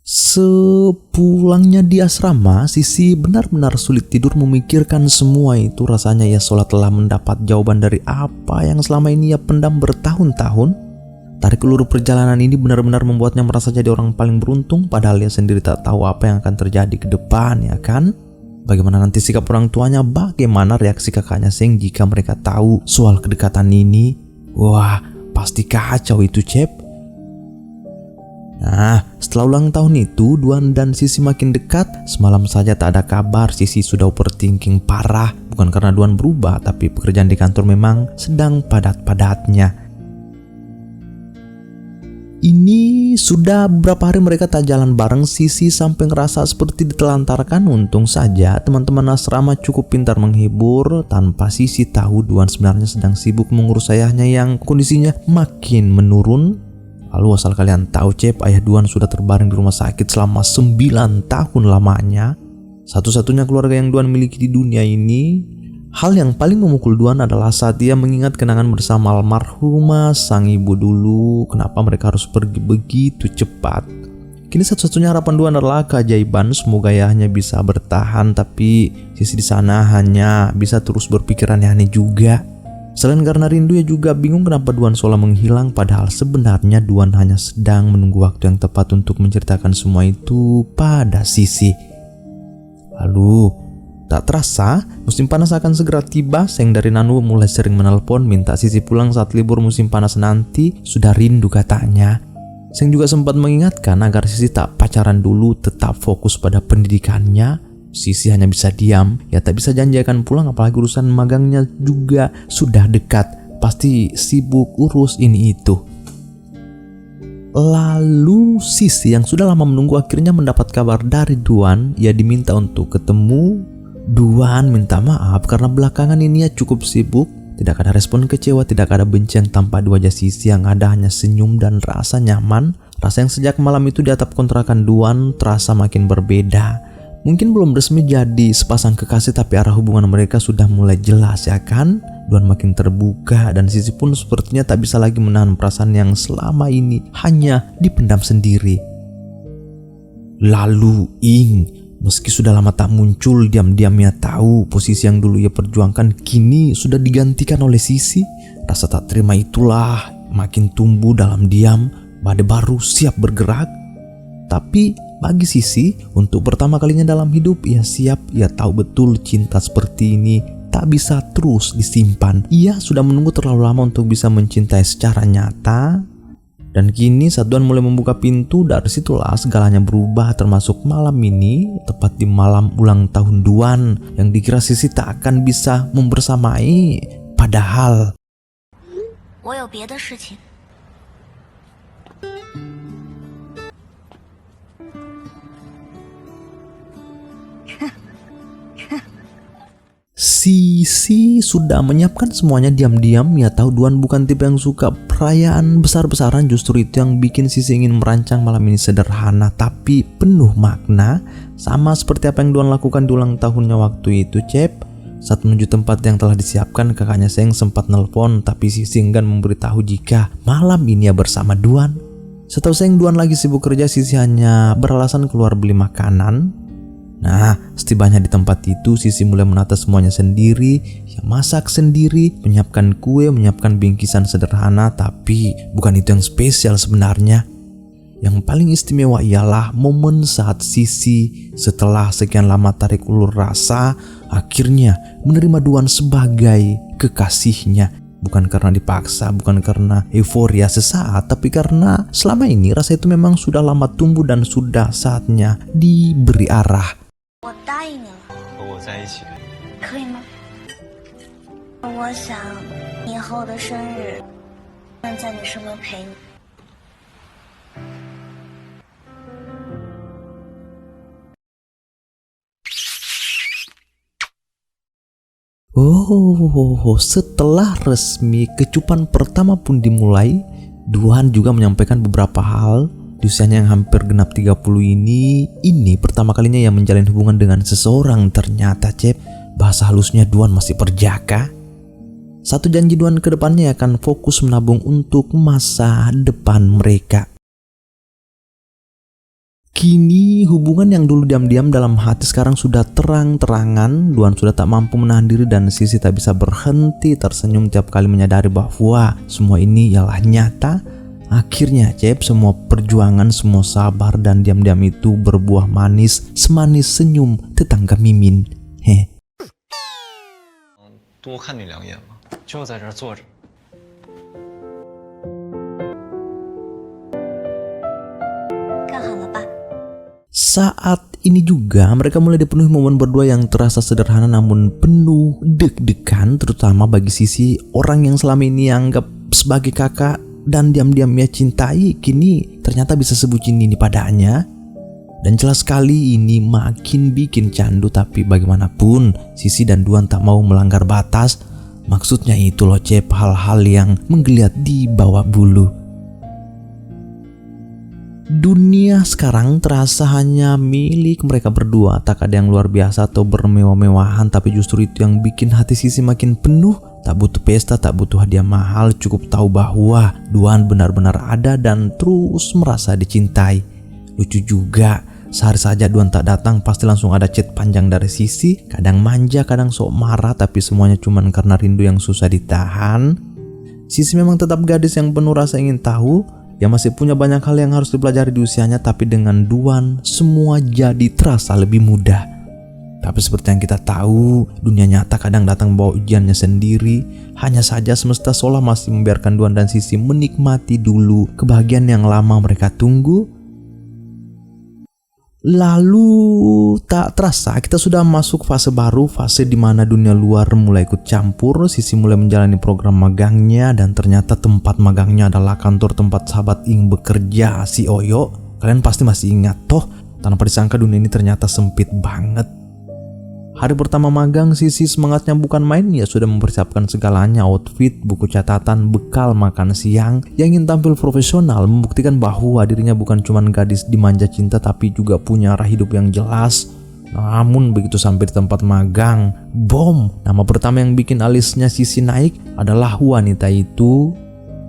Sepulangnya di asrama, Sisi benar-benar sulit tidur memikirkan semua itu. Rasanya ia seolah telah mendapat jawaban dari apa yang selama ini ia pendam bertahun-tahun. Tarik ulur perjalanan ini benar-benar membuatnya merasa jadi orang paling beruntung, padahal ia sendiri tak tahu apa yang akan terjadi ke depan, ya kan? Bagaimana nanti sikap orang tuanya, bagaimana reaksi kakaknya Seng jika mereka tahu soal kedekatan ini? Wah, pasti kacau itu Cep. Nah, setelah ulang tahun itu, Duan dan Sisi makin dekat. Semalam saja tak ada kabar, Sisi sudah overthinking parah. Bukan karena Duan berubah, tapi pekerjaan di kantor memang sedang padat-padatnya. Ini sudah beberapa hari mereka tak jalan bareng. Sisi sampai ngerasa seperti ditelantarkan. Untung saja teman-teman asrama cukup pintar menghibur. Tanpa Sisi tahu, Duan sebenarnya sedang sibuk mengurus ayahnya yang kondisinya makin menurun. Lalu asal kalian tahu Cep, ayah Duan sudah terbaring di rumah sakit selama 9 tahun lamanya. Satu-satunya keluarga yang Duan miliki di dunia ini. Hal yang paling memukul Duan adalah saat dia mengingat kenangan bersama almarhumah sang ibu dulu. Kenapa mereka harus pergi begitu cepat? Kini satu-satunya harapan Duan adalah keajaiban. Semoga ayahnya bisa bertahan, tapi Sisi di sana hanya bisa terus berpikir aneh-aneh juga. Selain karena rindu, ia juga bingung kenapa Duan seolah menghilang, padahal sebenarnya Duan hanya sedang menunggu waktu yang tepat untuk menceritakan semua itu pada Sisi. Lalu tak terasa, musim panas akan segera tiba. Seng dari Nanu mulai sering menelpon minta Sisi pulang saat libur musim panas nanti. Sudah rindu katanya. Seng juga sempat mengingatkan agar Sisi tak pacaran dulu, tetap fokus pada pendidikannya. Sisi hanya bisa diam. Ya tak bisa janji akan pulang, apalagi urusan magangnya juga sudah dekat. Pasti sibuk urus ini itu. Lalu Sisi yang sudah lama menunggu akhirnya mendapat kabar dari Duan. Ia diminta untuk ketemu. Duan minta maaf karena belakangan ini ia cukup sibuk. Tidak ada respon kecewa, tidak ada benci yang tampak di wajah Sisi, yang ada hanya senyum dan rasa nyaman. Rasa yang sejak malam itu di atap kontrakan Duan terasa makin berbeda. Mungkin belum resmi jadi sepasang kekasih, tapi arah hubungan mereka sudah mulai jelas, ya kan? Duan makin terbuka dan Sisi pun sepertinya tak bisa lagi menahan perasaan yang selama ini hanya dipendam sendiri. Lalu meski sudah lama tak muncul, diam-diam ia tahu posisi yang dulu ia perjuangkan kini sudah digantikan oleh Sisi. Rasa tak terima itulah makin tumbuh dalam diam. Badai baru siap bergerak. Tapi bagi Sisi, untuk pertama kalinya dalam hidup ia siap. Ia tahu betul cinta seperti ini tak bisa terus disimpan. Ia sudah menunggu terlalu lama untuk bisa mencintai secara nyata. Dan kini saat Duan mulai membuka pintu, dari situlah segalanya berubah, termasuk malam ini, tepat di malam ulang tahun Duan, yang dikira Sisi tak akan bisa membersamai. Padahal 我有别的事情。 Sisi sudah menyiapkan semuanya diam-diam. Ia tahu Duan bukan tipe yang suka perayaan besar-besaran. Justru itu yang bikin Sisi ingin merancang malam ini sederhana tapi penuh makna. Sama seperti apa yang Duan lakukan di ulang tahunnya waktu itu, Cep. Saat menuju tempat yang telah disiapkan, kakaknya Seng sempat nelpon, tapi Sisi enggan memberitahu jika malam ini ia bersama Duan. Setahu Seng, Duan lagi sibuk kerja. Sisi hanya beralasan keluar beli makanan. Nah, setibanya di tempat itu, Sisi mulai menata semuanya sendiri. Ia masak sendiri, menyiapkan kue, menyiapkan bingkisan sederhana, tapi bukan itu yang spesial sebenarnya. Yang paling istimewa ialah momen saat Sisi setelah sekian lama tarik ulur rasa, akhirnya menerima Duan sebagai kekasihnya. Bukan karena dipaksa, bukan karena euforia sesaat, tapi karena selama ini rasa itu memang sudah lama tumbuh dan sudah saatnya diberi arah. 我答应你了，和我在一起。可以吗？我想以后的生日能在你身边陪你。 Setelah resmi kecupan pertama pun dimulai, Duan juga menyampaikan beberapa hal. Di usianya yang hampir genap 30 ini pertama kalinya ia menjalin hubungan dengan seseorang. Ternyata, Cep, bahasa halusnya Duan masih perjaka. Satu janji Duan ke depannya akan fokus menabung untuk masa depan mereka. Kini hubungan yang dulu diam-diam dalam hati sekarang sudah terang-terangan. Duan sudah tak mampu menahan diri dan Sisi tak bisa berhenti tersenyum tiap kali menyadari bahwa semua ini ialah nyata. Akhirnya, Cep, semua perjuangan, semua sabar dan diam-diam itu berbuah manis, semanis senyum tetangga Mimin. 多看你2眼吗？就在这儿坐着。 干好了吧？ Saat ini juga mereka mulai dipenuhi momen berdua yang terasa sederhana namun penuh deg-degan, terutama bagi Sisi, orang yang selama ini anggap sebagai kakak dan diam-diam ia cintai, kini ternyata bisa sebutin ini padanya. Dan jelas sekali ini makin bikin candu, tapi bagaimanapun Sisi dan Duan tak mau melanggar batas. Maksudnya itu loh, Cep, hal-hal yang menggeliat di bawah bulu. Dunia sekarang terasa hanya milik mereka berdua. Tak ada yang luar biasa atau bermewah-mewahan, tapi justru itu yang bikin hati Sisi makin penuh. Tak butuh pesta, tak butuh hadiah mahal, cukup tahu bahwa Duan benar-benar ada dan terus merasa dicintai. Lucu juga, sehari saja Duan tak datang pasti langsung ada chat panjang dari Sisi. Kadang manja, kadang sok marah, tapi semuanya cuman karena rindu yang susah ditahan. Sisi memang tetap gadis yang penuh rasa ingin tahu. Dia masih punya banyak hal yang harus dipelajari di usianya, tapi dengan Duan semua jadi terasa lebih mudah. Tapi seperti yang kita tahu, dunia nyata kadang datang bawa ujiannya sendiri. Hanya saja semesta seolah masih membiarkan Duan dan Sisi menikmati dulu kebahagiaan yang lama mereka tunggu. Lalu tak terasa kita sudah masuk fase baru, fase di mana dunia luar mulai ikut campur. Sisi mulai menjalani program magangnya dan ternyata tempat magangnya adalah kantor tempat sahabat Ing bekerja, si Oyo. Kalian pasti masih ingat toh, tanpa disangka dunia ini ternyata sempit banget. Hari pertama magang, Sisi semangatnya bukan main, ya sudah mempersiapkan segalanya, outfit, buku catatan, bekal makan siang. Yang ingin tampil profesional, membuktikan bahwa dirinya bukan cuma gadis dimanja cinta tapi juga punya arah hidup yang jelas. Namun begitu sampai di tempat magang, bom! Nama pertama yang bikin alisnya Sisi naik adalah wanita itu.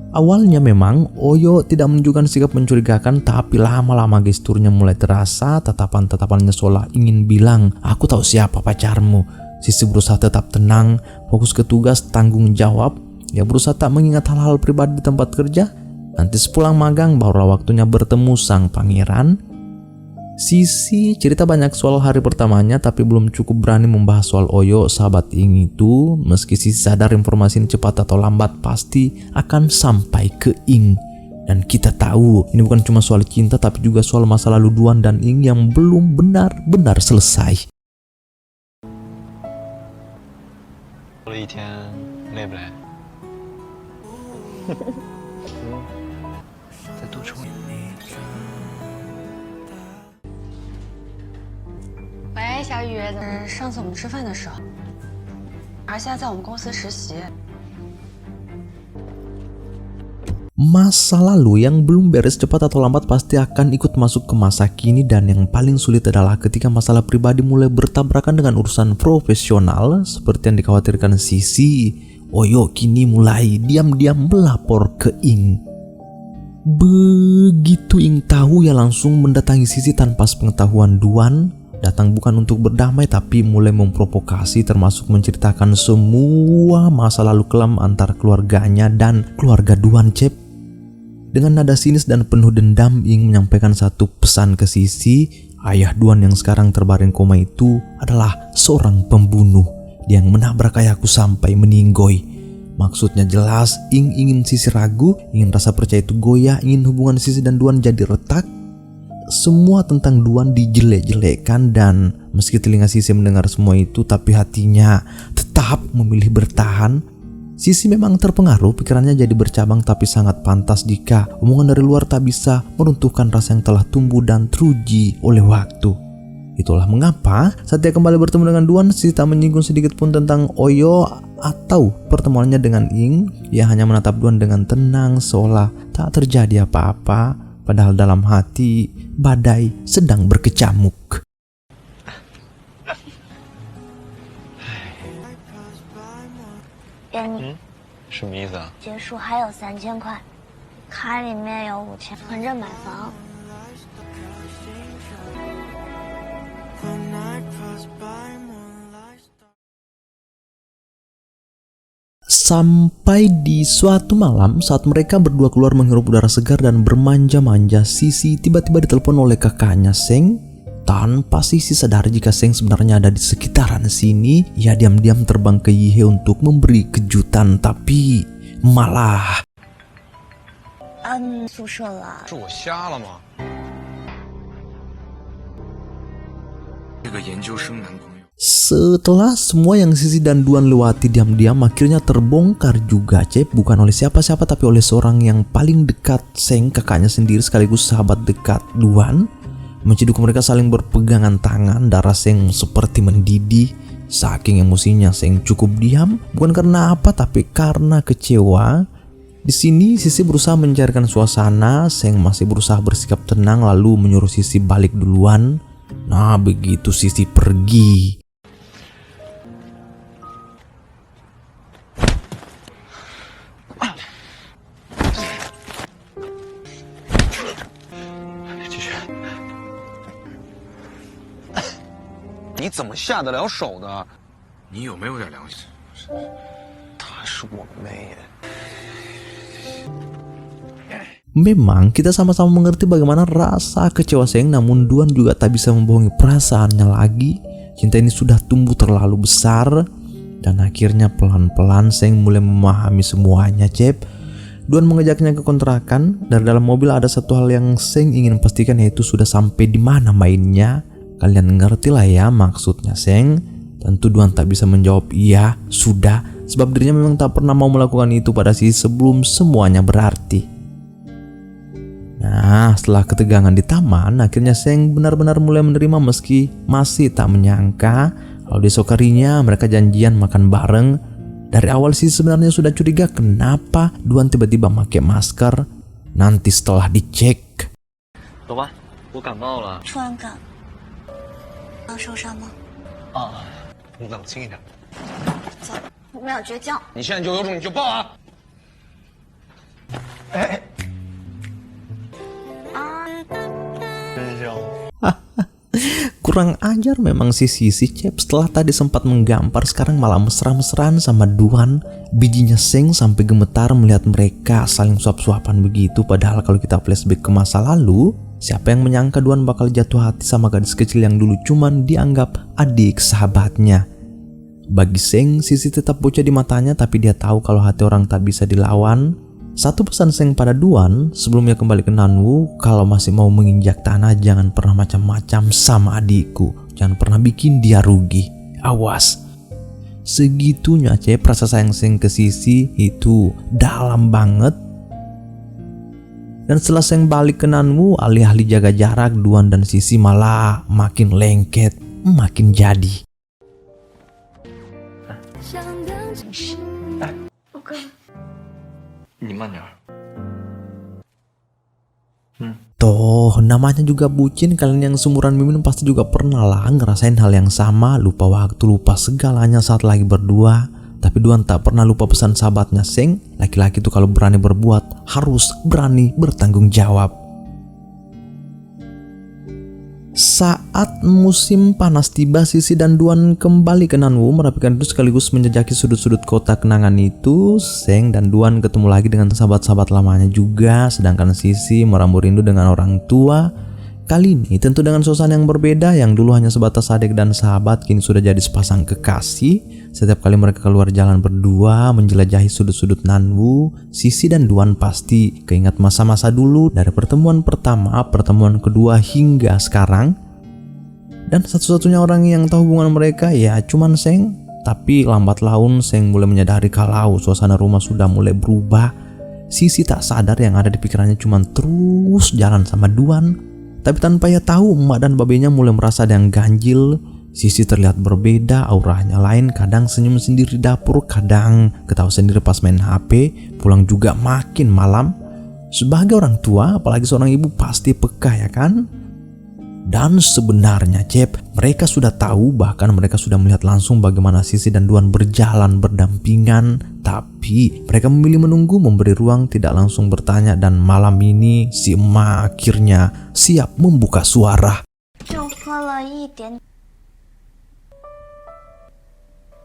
Awalnya memang Oyo tidak menunjukkan sikap mencurigakan, tapi lama-lama gesturnya mulai terasa, tatapan-tatapannya seolah ingin bilang, aku tahu siapa pacarmu. Sisi berusaha tetap tenang, fokus ke tugas, tanggung jawab. Ya berusaha tak mengingat hal-hal pribadi di tempat kerja. Nanti sepulang magang barulah waktunya bertemu sang pangeran. Sisi cerita banyak soal hari pertamanya tapi belum cukup berani membahas soal Oyo, sahabat Ing itu. Meski Sisi sadar informasi ini cepat atau lambat pasti akan sampai ke Ing. Dan kita tahu ini bukan cuma soal cinta tapi juga soal masa lalu Duan dan Ing yang belum benar-benar selesai. 了一天，累不累？再多抽一点。喂，小雨，上次我们吃饭的时候，儿现在在我们公司实习。 Masa lalu yang belum beres cepat atau lambat pasti akan ikut masuk ke masa kini, dan yang paling sulit adalah ketika masalah pribadi mulai bertabrakan dengan urusan profesional seperti yang dikhawatirkan Sisi. Oyo kini mulai diam-diam melapor ke Ing. Begitu Ing tahu, ya langsung mendatangi Sisi tanpa sepengetahuan Duan. Datang bukan untuk berdamai tapi mulai memprovokasi, termasuk menceritakan semua masa lalu kelam antar keluarganya dan keluarga Duan, Cep. Dengan nada sinis dan penuh dendam, Ing menyampaikan satu pesan ke Sisi. Ayah Duan yang sekarang terbaring koma itu adalah seorang pembunuh yang menabrak ayahku sampai meninggoy. Maksudnya jelas, Ing ingin Sisi ragu, ingin rasa percaya itu goyah, ingin hubungan Sisi dan Duan jadi retak. Semua tentang Duan dijelek-jelekkan, dan meski telinga Sisi mendengar semua itu tapi hatinya tetap memilih bertahan. Sisi memang terpengaruh, pikirannya jadi bercabang, tapi sangat pantas jika omongan dari luar tak bisa meruntuhkan rasa yang telah tumbuh dan teruji oleh waktu. Itulah mengapa saat dia kembali bertemu dengan Duan, Sisi tak menyinggung sedikit pun tentang Oyo atau pertemuannya dengan Ing. Ia hanya menatap Duan dengan tenang seolah tak terjadi apa-apa. Padahal dalam hati badai sedang berkecamuk. 给你，什么意思啊？结束还有3000块，卡里面有5000，存着买房。 Sampai di suatu malam saat mereka berdua keluar menghirup udara segar dan bermanja-manja, Sisi tiba-tiba ditelepon oleh kakaknya Seng. Tanpa Sisi sadar jika Seng sebenarnya ada di sekitaran sini, ia diam-diam terbang ke Yihe untuk memberi kejutan, tapi malah 宿舍了。是我瞎了吗？这个研究生男朋友。 Setelah semua yang Sisi dan Duan lewati diam-diam akhirnya terbongkar juga, Cep. Bukan oleh siapa-siapa tapi oleh seorang yang paling dekat Seng, kakaknya sendiri sekaligus sahabat dekat Duan. Menciduk mereka saling berpegangan tangan, darah Seng seperti mendidih. Saking emosinya Seng cukup diam, bukan karena apa tapi karena kecewa. Di sini Sisi berusaha mencairkan suasana, Seng masih berusaha bersikap tenang lalu menyuruh Sisi balik duluan. Nah, begitu Sisi pergi,继续。你怎么下得了手的？你有没有点良心？她是我妹。 Memang kita sama-sama mengerti bagaimana rasa kecewa Seng, namun Duan juga tak bisa membohongi perasaannya lagi. Cinta ini sudah tumbuh terlalu besar, dan akhirnya pelan-pelan Seng mulai memahami semuanya, Cep. Duan mengejaknya ke kontrakan. Dari dalam mobil ada satu hal yang Seng ingin pastikan, yaitu sudah sampai di mana mainnya. Kalian ngerti lah ya maksudnya Seng. Tentu Duan tak bisa menjawab iya, sudah, sebab dirinya memang tak pernah mau melakukan itu pada Sisi sebelum semuanya berarti. Nah, setelah ketegangan di taman, akhirnya Seng benar-benar mulai menerima meski masih tak menyangka kalau di esok harinya mereka janjian makan bareng. Dari awal sih sebenarnya sudah curiga kenapa Duan tiba-tiba pakai masker. Nanti setelah dicek. 走吧，我感冒了。突然感冒受伤吗？啊，你冷静一点。走，我们俩倔强。你现在就有种你就报啊！哎，真香。 Kurang ajar memang si Sisi Cep. Setelah tadi sempat menggampar, sekarang malah mesra-mesraan sama Duan. Bijinya Seng sampai gemetar melihat mereka saling suap-suapan begitu. Padahal kalau kita flashback ke masa lalu, siapa yang menyangka Duan bakal jatuh hati sama gadis kecil yang dulu cuman dianggap adik sahabatnya. Bagi Seng, Sisi tetap bocah di matanya, tapi dia tahu kalau hati orang tak bisa dilawan. Satu pesan Seng pada Duan sebelumnya kembali ke Nanwu, kalau masih mau menginjak tanah jangan pernah macam-macam sama adikku. Jangan pernah bikin dia rugi. Awas. Segitunya Cep rasa sayang Seng ke Sisi itu dalam banget. Dan setelah Seng balik ke Nanwu, alih-alih jaga jarak, Duan dan Sisi malah makin lengket, makin jadi. OK。 你慢点。Toh, namanya juga bucin. Kalian yang seumuran Mimin pasti juga pernah lah ngerasain hal yang sama. Lupa waktu, lupa segalanya saat lagi berdua. Tapi Duan tak pernah lupa pesan sahabatnya Seng. Laki-laki tuh kalau berani berbuat harus berani bertanggung jawab. Saat musim panas tiba, Sisi dan Duan kembali ke Nanwu merapikan itu sekaligus menjejaki sudut-sudut kota kenangan itu. Seng dan Duan ketemu lagi dengan sahabat-sahabat lamanya juga, sedangkan Sisi meramu rindu dengan orang tua. Kali ini tentu dengan suasana yang berbeda. Yang dulu hanya sebatas adik dan sahabat, kini sudah jadi sepasang kekasih. Setiap kali mereka keluar jalan berdua menjelajahi sudut-sudut Nanwu, Sisi dan Duan pasti keingat masa-masa dulu dari pertemuan pertama, pertemuan kedua hingga sekarang. Dan satu-satunya orang yang tahu hubungan mereka ya cuman Seng. Tapi lambat laun Seng mulai menyadari kalau suasana rumah sudah mulai berubah. Sisi tak sadar yang ada di pikirannya cuman terus jalan sama Duan. Tapi tanpa ia tahu, emak dan babenya mulai merasa ada yang ganjil. Sisi terlihat berbeda, auranya lain. Kadang senyum sendiri di dapur, kadang ketawa sendiri pas main HP. Pulang juga makin malam. Sebagai orang tua, apalagi seorang ibu pasti peka ya kan? Dan sebenarnya Cep, mereka sudah tahu, bahkan mereka sudah melihat langsung bagaimana Sisi dan Duan berjalan berdampingan. Tapi mereka memilih menunggu, memberi ruang, tidak langsung bertanya. Dan malam ini si emak akhirnya siap membuka suara. 就喝了一点。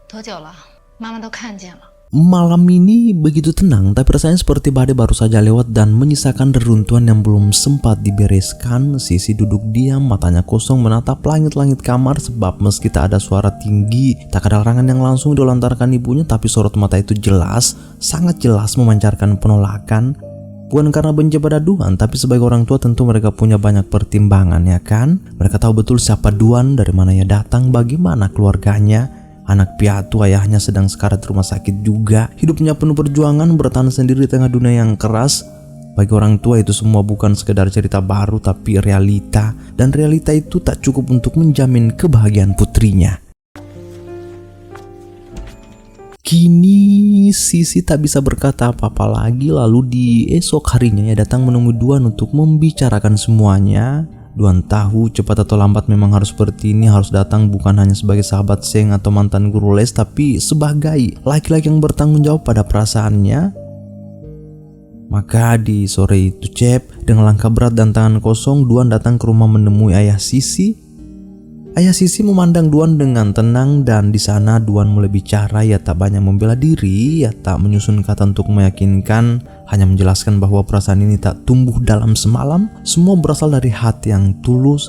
多久了？妈妈都看见了。 Malam ini begitu tenang, tapi rasanya seperti badai baru saja lewat dan menyisakan reruntuhan yang belum sempat dibereskan. Sisi duduk diam, matanya kosong menatap langit-langit kamar, sebab meski tak ada suara tinggi, tak ada larangan yang langsung dilontarkan ibunya, tapi sorot mata itu jelas, sangat jelas memancarkan penolakan. Bukan karena benci pada Duan, tapi sebagai orang tua tentu mereka punya banyak pertimbangan ya kan. Mereka tahu betul siapa Duan, dari mana ia datang, bagaimana keluarganya. Anak piatu, ayahnya sedang sekarat di rumah sakit juga. Hidupnya penuh perjuangan, bertahan sendiri di tengah dunia yang keras. Bagi orang tua itu semua bukan sekedar cerita baru, tapi realita. Dan realita itu tak cukup untuk menjamin kebahagiaan putrinya. Kini Sisi tak bisa berkata apa-apa lagi. Lalu di esok harinya ia datang menemui Duan untuk membicarakan semuanya. Duan tahu cepat atau lambat memang harus seperti ini, harus datang bukan hanya sebagai sahabat Seng atau mantan guru les, tapi sebagai laki-laki yang bertanggung jawab pada perasaannya. Maka di sore itu Cep, dengan langkah berat dan tangan kosong, Duan datang ke rumah menemui ayah Sisi. Ayah Sisi memandang Duan dengan tenang, dan di sana Duan mulai bicara. Ia tak banyak membela diri, ia tak menyusun kata untuk meyakinkan, hanya menjelaskan bahwa perasaan ini tak tumbuh dalam semalam. Semua berasal dari hati yang tulus.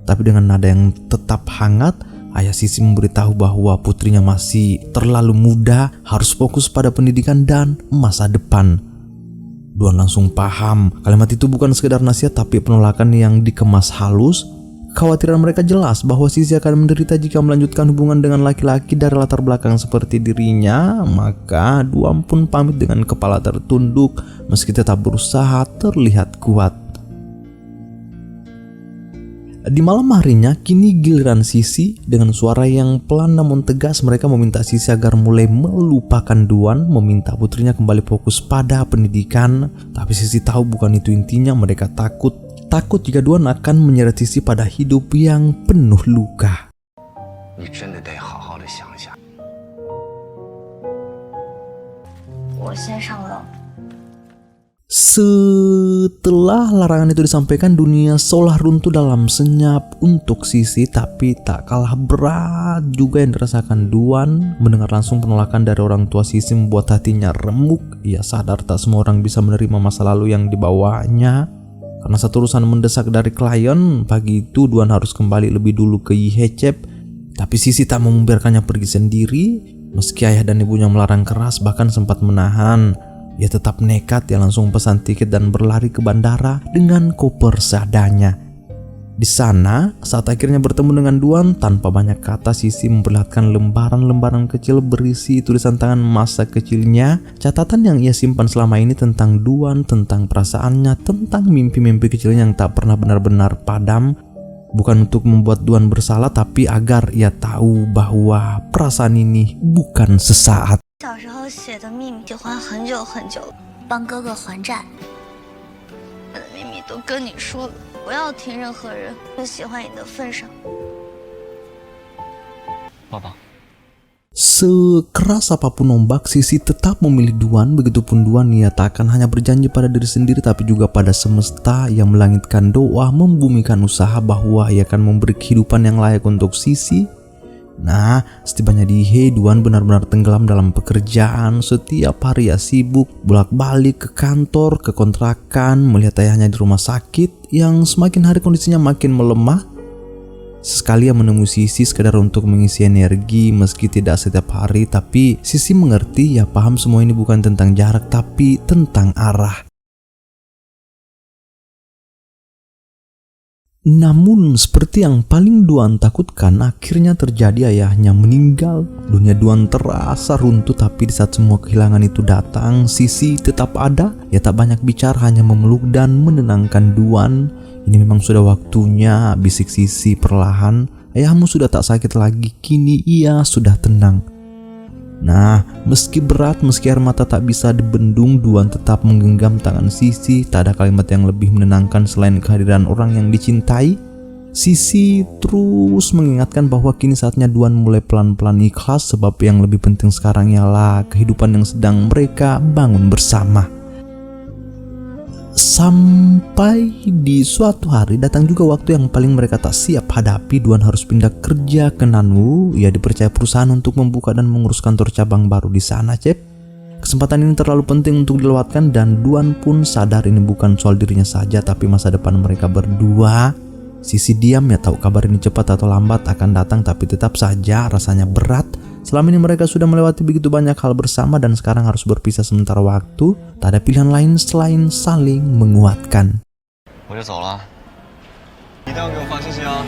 Tapi dengan nada yang tetap hangat, ayah Sisi memberitahu bahwa putrinya masih terlalu muda, harus fokus pada pendidikan dan masa depan. Duan langsung paham, kalimat itu bukan sekedar nasihat tapi penolakan yang dikemas halus. Kekhawatiran mereka jelas bahwa Sisi akan menderita jika melanjutkan hubungan dengan laki-laki dari latar belakang seperti dirinya. Maka Duan pun pamit dengan kepala tertunduk meski tetap berusaha terlihat kuat. Di malam harinya, kini giliran Sisi. Dengan suara yang pelan namun tegas, mereka meminta Sisi agar mulai melupakan Duan, meminta putrinya kembali fokus pada pendidikan. Tapi Sisi tahu bukan itu intinya. Mereka takut jika Duan akan menyeret Sisi pada hidup yang penuh luka. Setelah larangan itu disampaikan, dunia seolah runtuh dalam senyap untuk Sisi. Tapi tak kalah berat juga yang dirasakan Duan. Mendengar langsung penolakan dari orang tua Sisi membuat hatinya remuk. Ia sadar tak semua orang bisa menerima masa lalu yang dibawanya. Karena satu urusan mendesak dari klien, pagi itu Duan harus kembali lebih dulu ke Yihecep. Tapi Sisi tak mau membiarkannya pergi sendiri. Meski ayah dan ibunya melarang keras, bahkan sempat menahan, ia tetap nekat. Ia langsung pesan tiket dan berlari ke bandara dengan koper seadanya. Di sana, saat akhirnya bertemu dengan Duan, tanpa banyak kata Sisi memperlihatkan lembaran-lembaran kecil berisi tulisan tangan masa kecilnya, catatan yang ia simpan selama ini tentang Duan, tentang perasaannya, tentang mimpi-mimpi kecilnya yang tak pernah benar-benar padam. Bukan untuk membuat Duan bersalah, tapi agar ia tahu bahwa perasaan ini bukan sesaat. 小时候写的秘密喜欢很久很久，帮哥哥还债。我的秘密都跟你说了，不要听任何人不喜欢你的份上。爸爸， Sekeras apapun ombak, Sisi tetap memilih Duan. Begitupun Duan, ia tak akan hanya berjanji pada diri sendiri tapi juga pada semesta yang melangitkan doa, membumikan usaha bahwa ia akan memberi kehidupan yang layak untuk Sisi. Nah, setibanya di He, Duan benar-benar tenggelam dalam pekerjaan. Setiap hari ia sibuk bolak-balik ke kantor, ke kontrakan, melihat ayahnya di rumah sakit yang semakin hari kondisinya makin melemah. Sesekali ia menemui Sisi sekedar untuk mengisi energi, meski tidak setiap hari. Tapi Sisi mengerti, ia paham semua ini bukan tentang jarak tapi tentang arah. Namun seperti yang paling Duan takutkan, akhirnya terjadi. Ayahnya meninggal. Dunia Duan terasa runtuh. Tapi di saat semua kehilangan itu datang, Sisi tetap ada. Ia tak banyak bicara, hanya memeluk dan menenangkan Duan. Ini memang sudah waktunya, bisik Sisi perlahan. Ayahmu sudah tak sakit lagi, kini ia sudah tenang. Nah, meski berat, meski air mata tak bisa dibendung, Duan tetap menggenggam tangan Sisi. Tak ada kalimat yang lebih menenangkan selain kehadiran orang yang dicintai. Sisi terus mengingatkan bahwa kini saatnya Duan mulai pelan-pelan ikhlas, sebab yang lebih penting sekarang ialah kehidupan yang sedang mereka bangun bersama. Sampai di suatu hari datang juga waktu yang paling mereka tak siap hadapi. Duan harus pindah kerja ke Nanwu. Ia dipercaya perusahaan untuk membuka dan mengurus kantor cabang baru di sana, Cep. Kesempatan ini terlalu penting untuk dilewatkan dan Duan pun sadar ini bukan soal dirinya saja tapi masa depan mereka berdua. Sisi diam, ya tahu kabar ini cepat atau lambat akan datang, tapi tetap saja rasanya berat. Selama ini mereka sudah melewati begitu banyak hal bersama dan sekarang harus berpisah sementara waktu. Tak ada pilihan lain selain saling menguatkan. 我就走了，一定要给我发信息啊！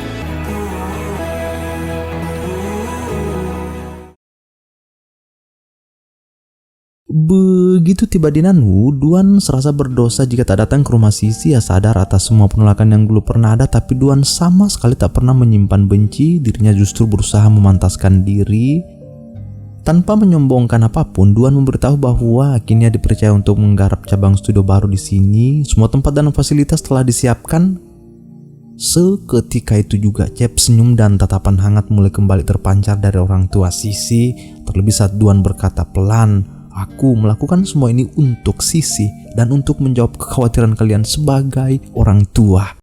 Begitu tiba di Nanwu, Duan serasa berdosa jika tak datang ke rumah Sisi. Ia sadar atas semua penolakan yang dulu pernah ada, tapi Duan sama sekali tak pernah menyimpan benci. Dirinya justru berusaha memantaskan diri. Tanpa menyombongkan apapun, Duan memberitahu bahwa kini ia dipercaya untuk menggarap cabang studio baru di sini. Semua tempat dan fasilitas telah disiapkan. Seketika itu juga Cep senyum dan tatapan hangat mulai kembali terpancar dari orang tua Sisi. Terlebih saat Duan berkata pelan, "Aku melakukan semua ini untuk Sisi dan untuk menjawab kekhawatiran kalian sebagai orang tua."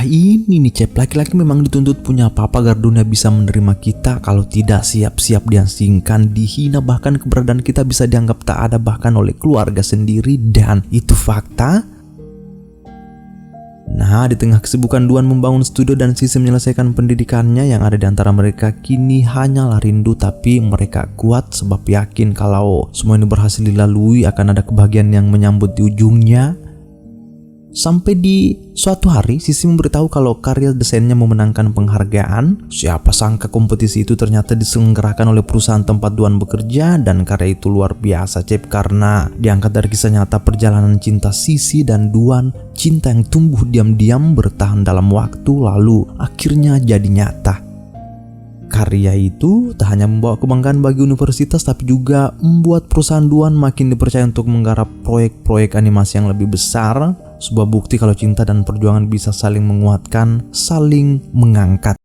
Ini nih Cep, laki-laki memang dituntut punya apa agar dunia bisa menerima kita. Kalau tidak, siap-siap diasingkan, dihina, bahkan keberadaan kita bisa dianggap tak ada bahkan oleh keluarga sendiri. Dan itu fakta. Nah, di tengah kesibukan Duan membangun studio dan Sisi menyelesaikan pendidikannya, yang ada di antara mereka kini hanyalah rindu, tapi mereka kuat sebab yakin kalau semua ini berhasil dilalui akan ada kebahagiaan yang menyambut di ujungnya. Sampai di suatu hari Sisi memberitahu kalau karya desainnya memenangkan penghargaan. Siapa sangka kompetisi itu ternyata diselenggarakan oleh perusahaan tempat Duan bekerja, dan karya itu luar biasa Cep, karena diangkat dari kisah nyata perjalanan cinta Sisi dan Duan, cinta yang tumbuh diam-diam bertahan dalam waktu lalu akhirnya jadi nyata. Karya itu tak hanya membawa kebanggaan bagi universitas, tapi juga membuat perusahaan Duan makin dipercaya untuk menggarap proyek-proyek animasi yang lebih besar. Sebuah bukti kalau cinta dan perjuangan bisa saling menguatkan, saling mengangkat.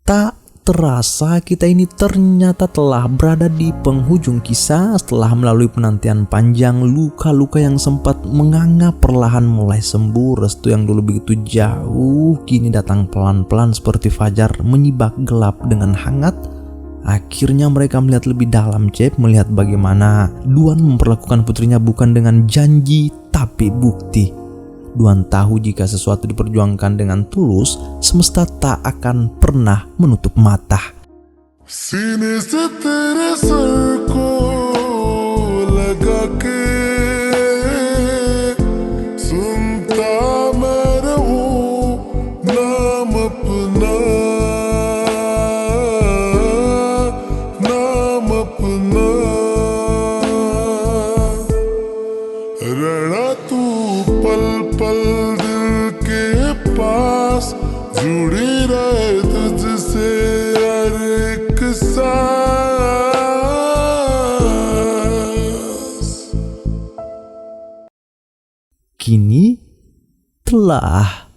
Tak terasa kita ini ternyata telah berada di penghujung kisah. Setelah melalui penantian panjang, luka-luka yang sempat menganga perlahan mulai sembuh. Restu yang dulu begitu jauh kini datang pelan-pelan seperti fajar menyibak gelap dengan hangat. Akhirnya mereka melihat lebih dalam Cep, melihat bagaimana Duan memperlakukan putrinya bukan dengan janji tapi bukti. Duan tahu jika sesuatu diperjuangkan dengan tulus, semesta tak akan pernah menutup mata. सीने से तेरे सर को लगा के सुनता मैं रहूं नाम अपना, नाम अपना रहना तू पल पल दिल के पास, जुड़ी रहे तुझसे हर एक सांस. Kini telah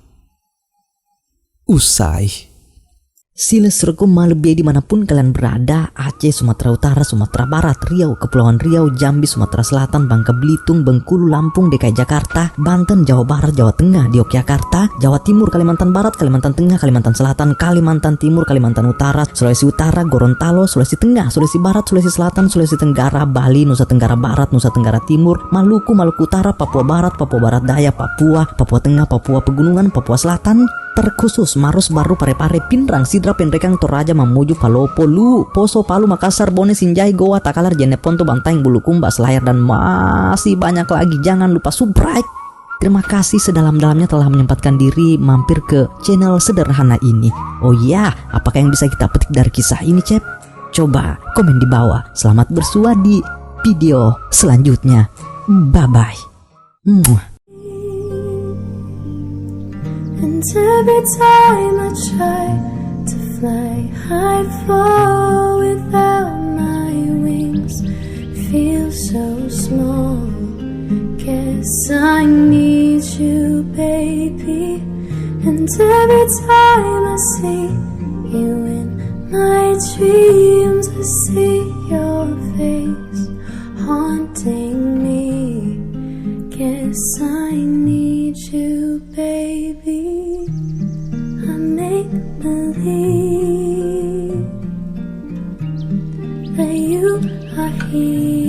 usai. Sila sergum malebih dimanapun kalian berada, Aceh, Sumatera Utara, Sumatera Barat, Riau, Kepulauan Riau, Jambi, Sumatera Selatan, Bangka Belitung, Bengkulu, Lampung, DKI Jakarta, Banten, Jawa Barat, Jawa Tengah, di Yogyakarta, Jawa Timur, Kalimantan Barat, Kalimantan Tengah, Kalimantan Selatan, Kalimantan Timur, Kalimantan Utara, Sulawesi Utara, Gorontalo, Sulawesi Tengah, Sulawesi Barat, Sulawesi Selatan, Sulawesi Tenggara, Bali, Nusa Tenggara Barat, Nusa Tenggara Timur, Maluku, Maluku Utara, Papua Barat, Papua Barat Daya, Papua, Papua Tengah, Papua Pegunungan, Papua Selatan, terkhusus Maros Baru, Parepare, Pinrang, Sidra, Penrekang, Toraja, Mamuju, Palopo, Lu, Poso, Palu, Makassar, Bone, Sinjai, Goa, Takalar, Jeneponto, Bantaeng, Bulukumba, Selayar, dan masih banyak lagi. Jangan lupa subscribe. Terima kasih sedalam-dalamnya telah menyempatkan diri mampir ke channel sederhana ini. Oh iya, apakah yang bisa kita petik dari kisah ini, Cep? Coba komen di bawah. Selamat bersua di video selanjutnya. Bye-bye. And every time I try to fly, I fall without my wings. Feel so small. Guess I need you, baby. And every time I see you in my dreams, I see your face haunting me. Guess I need you, baby. I make believe that you are here.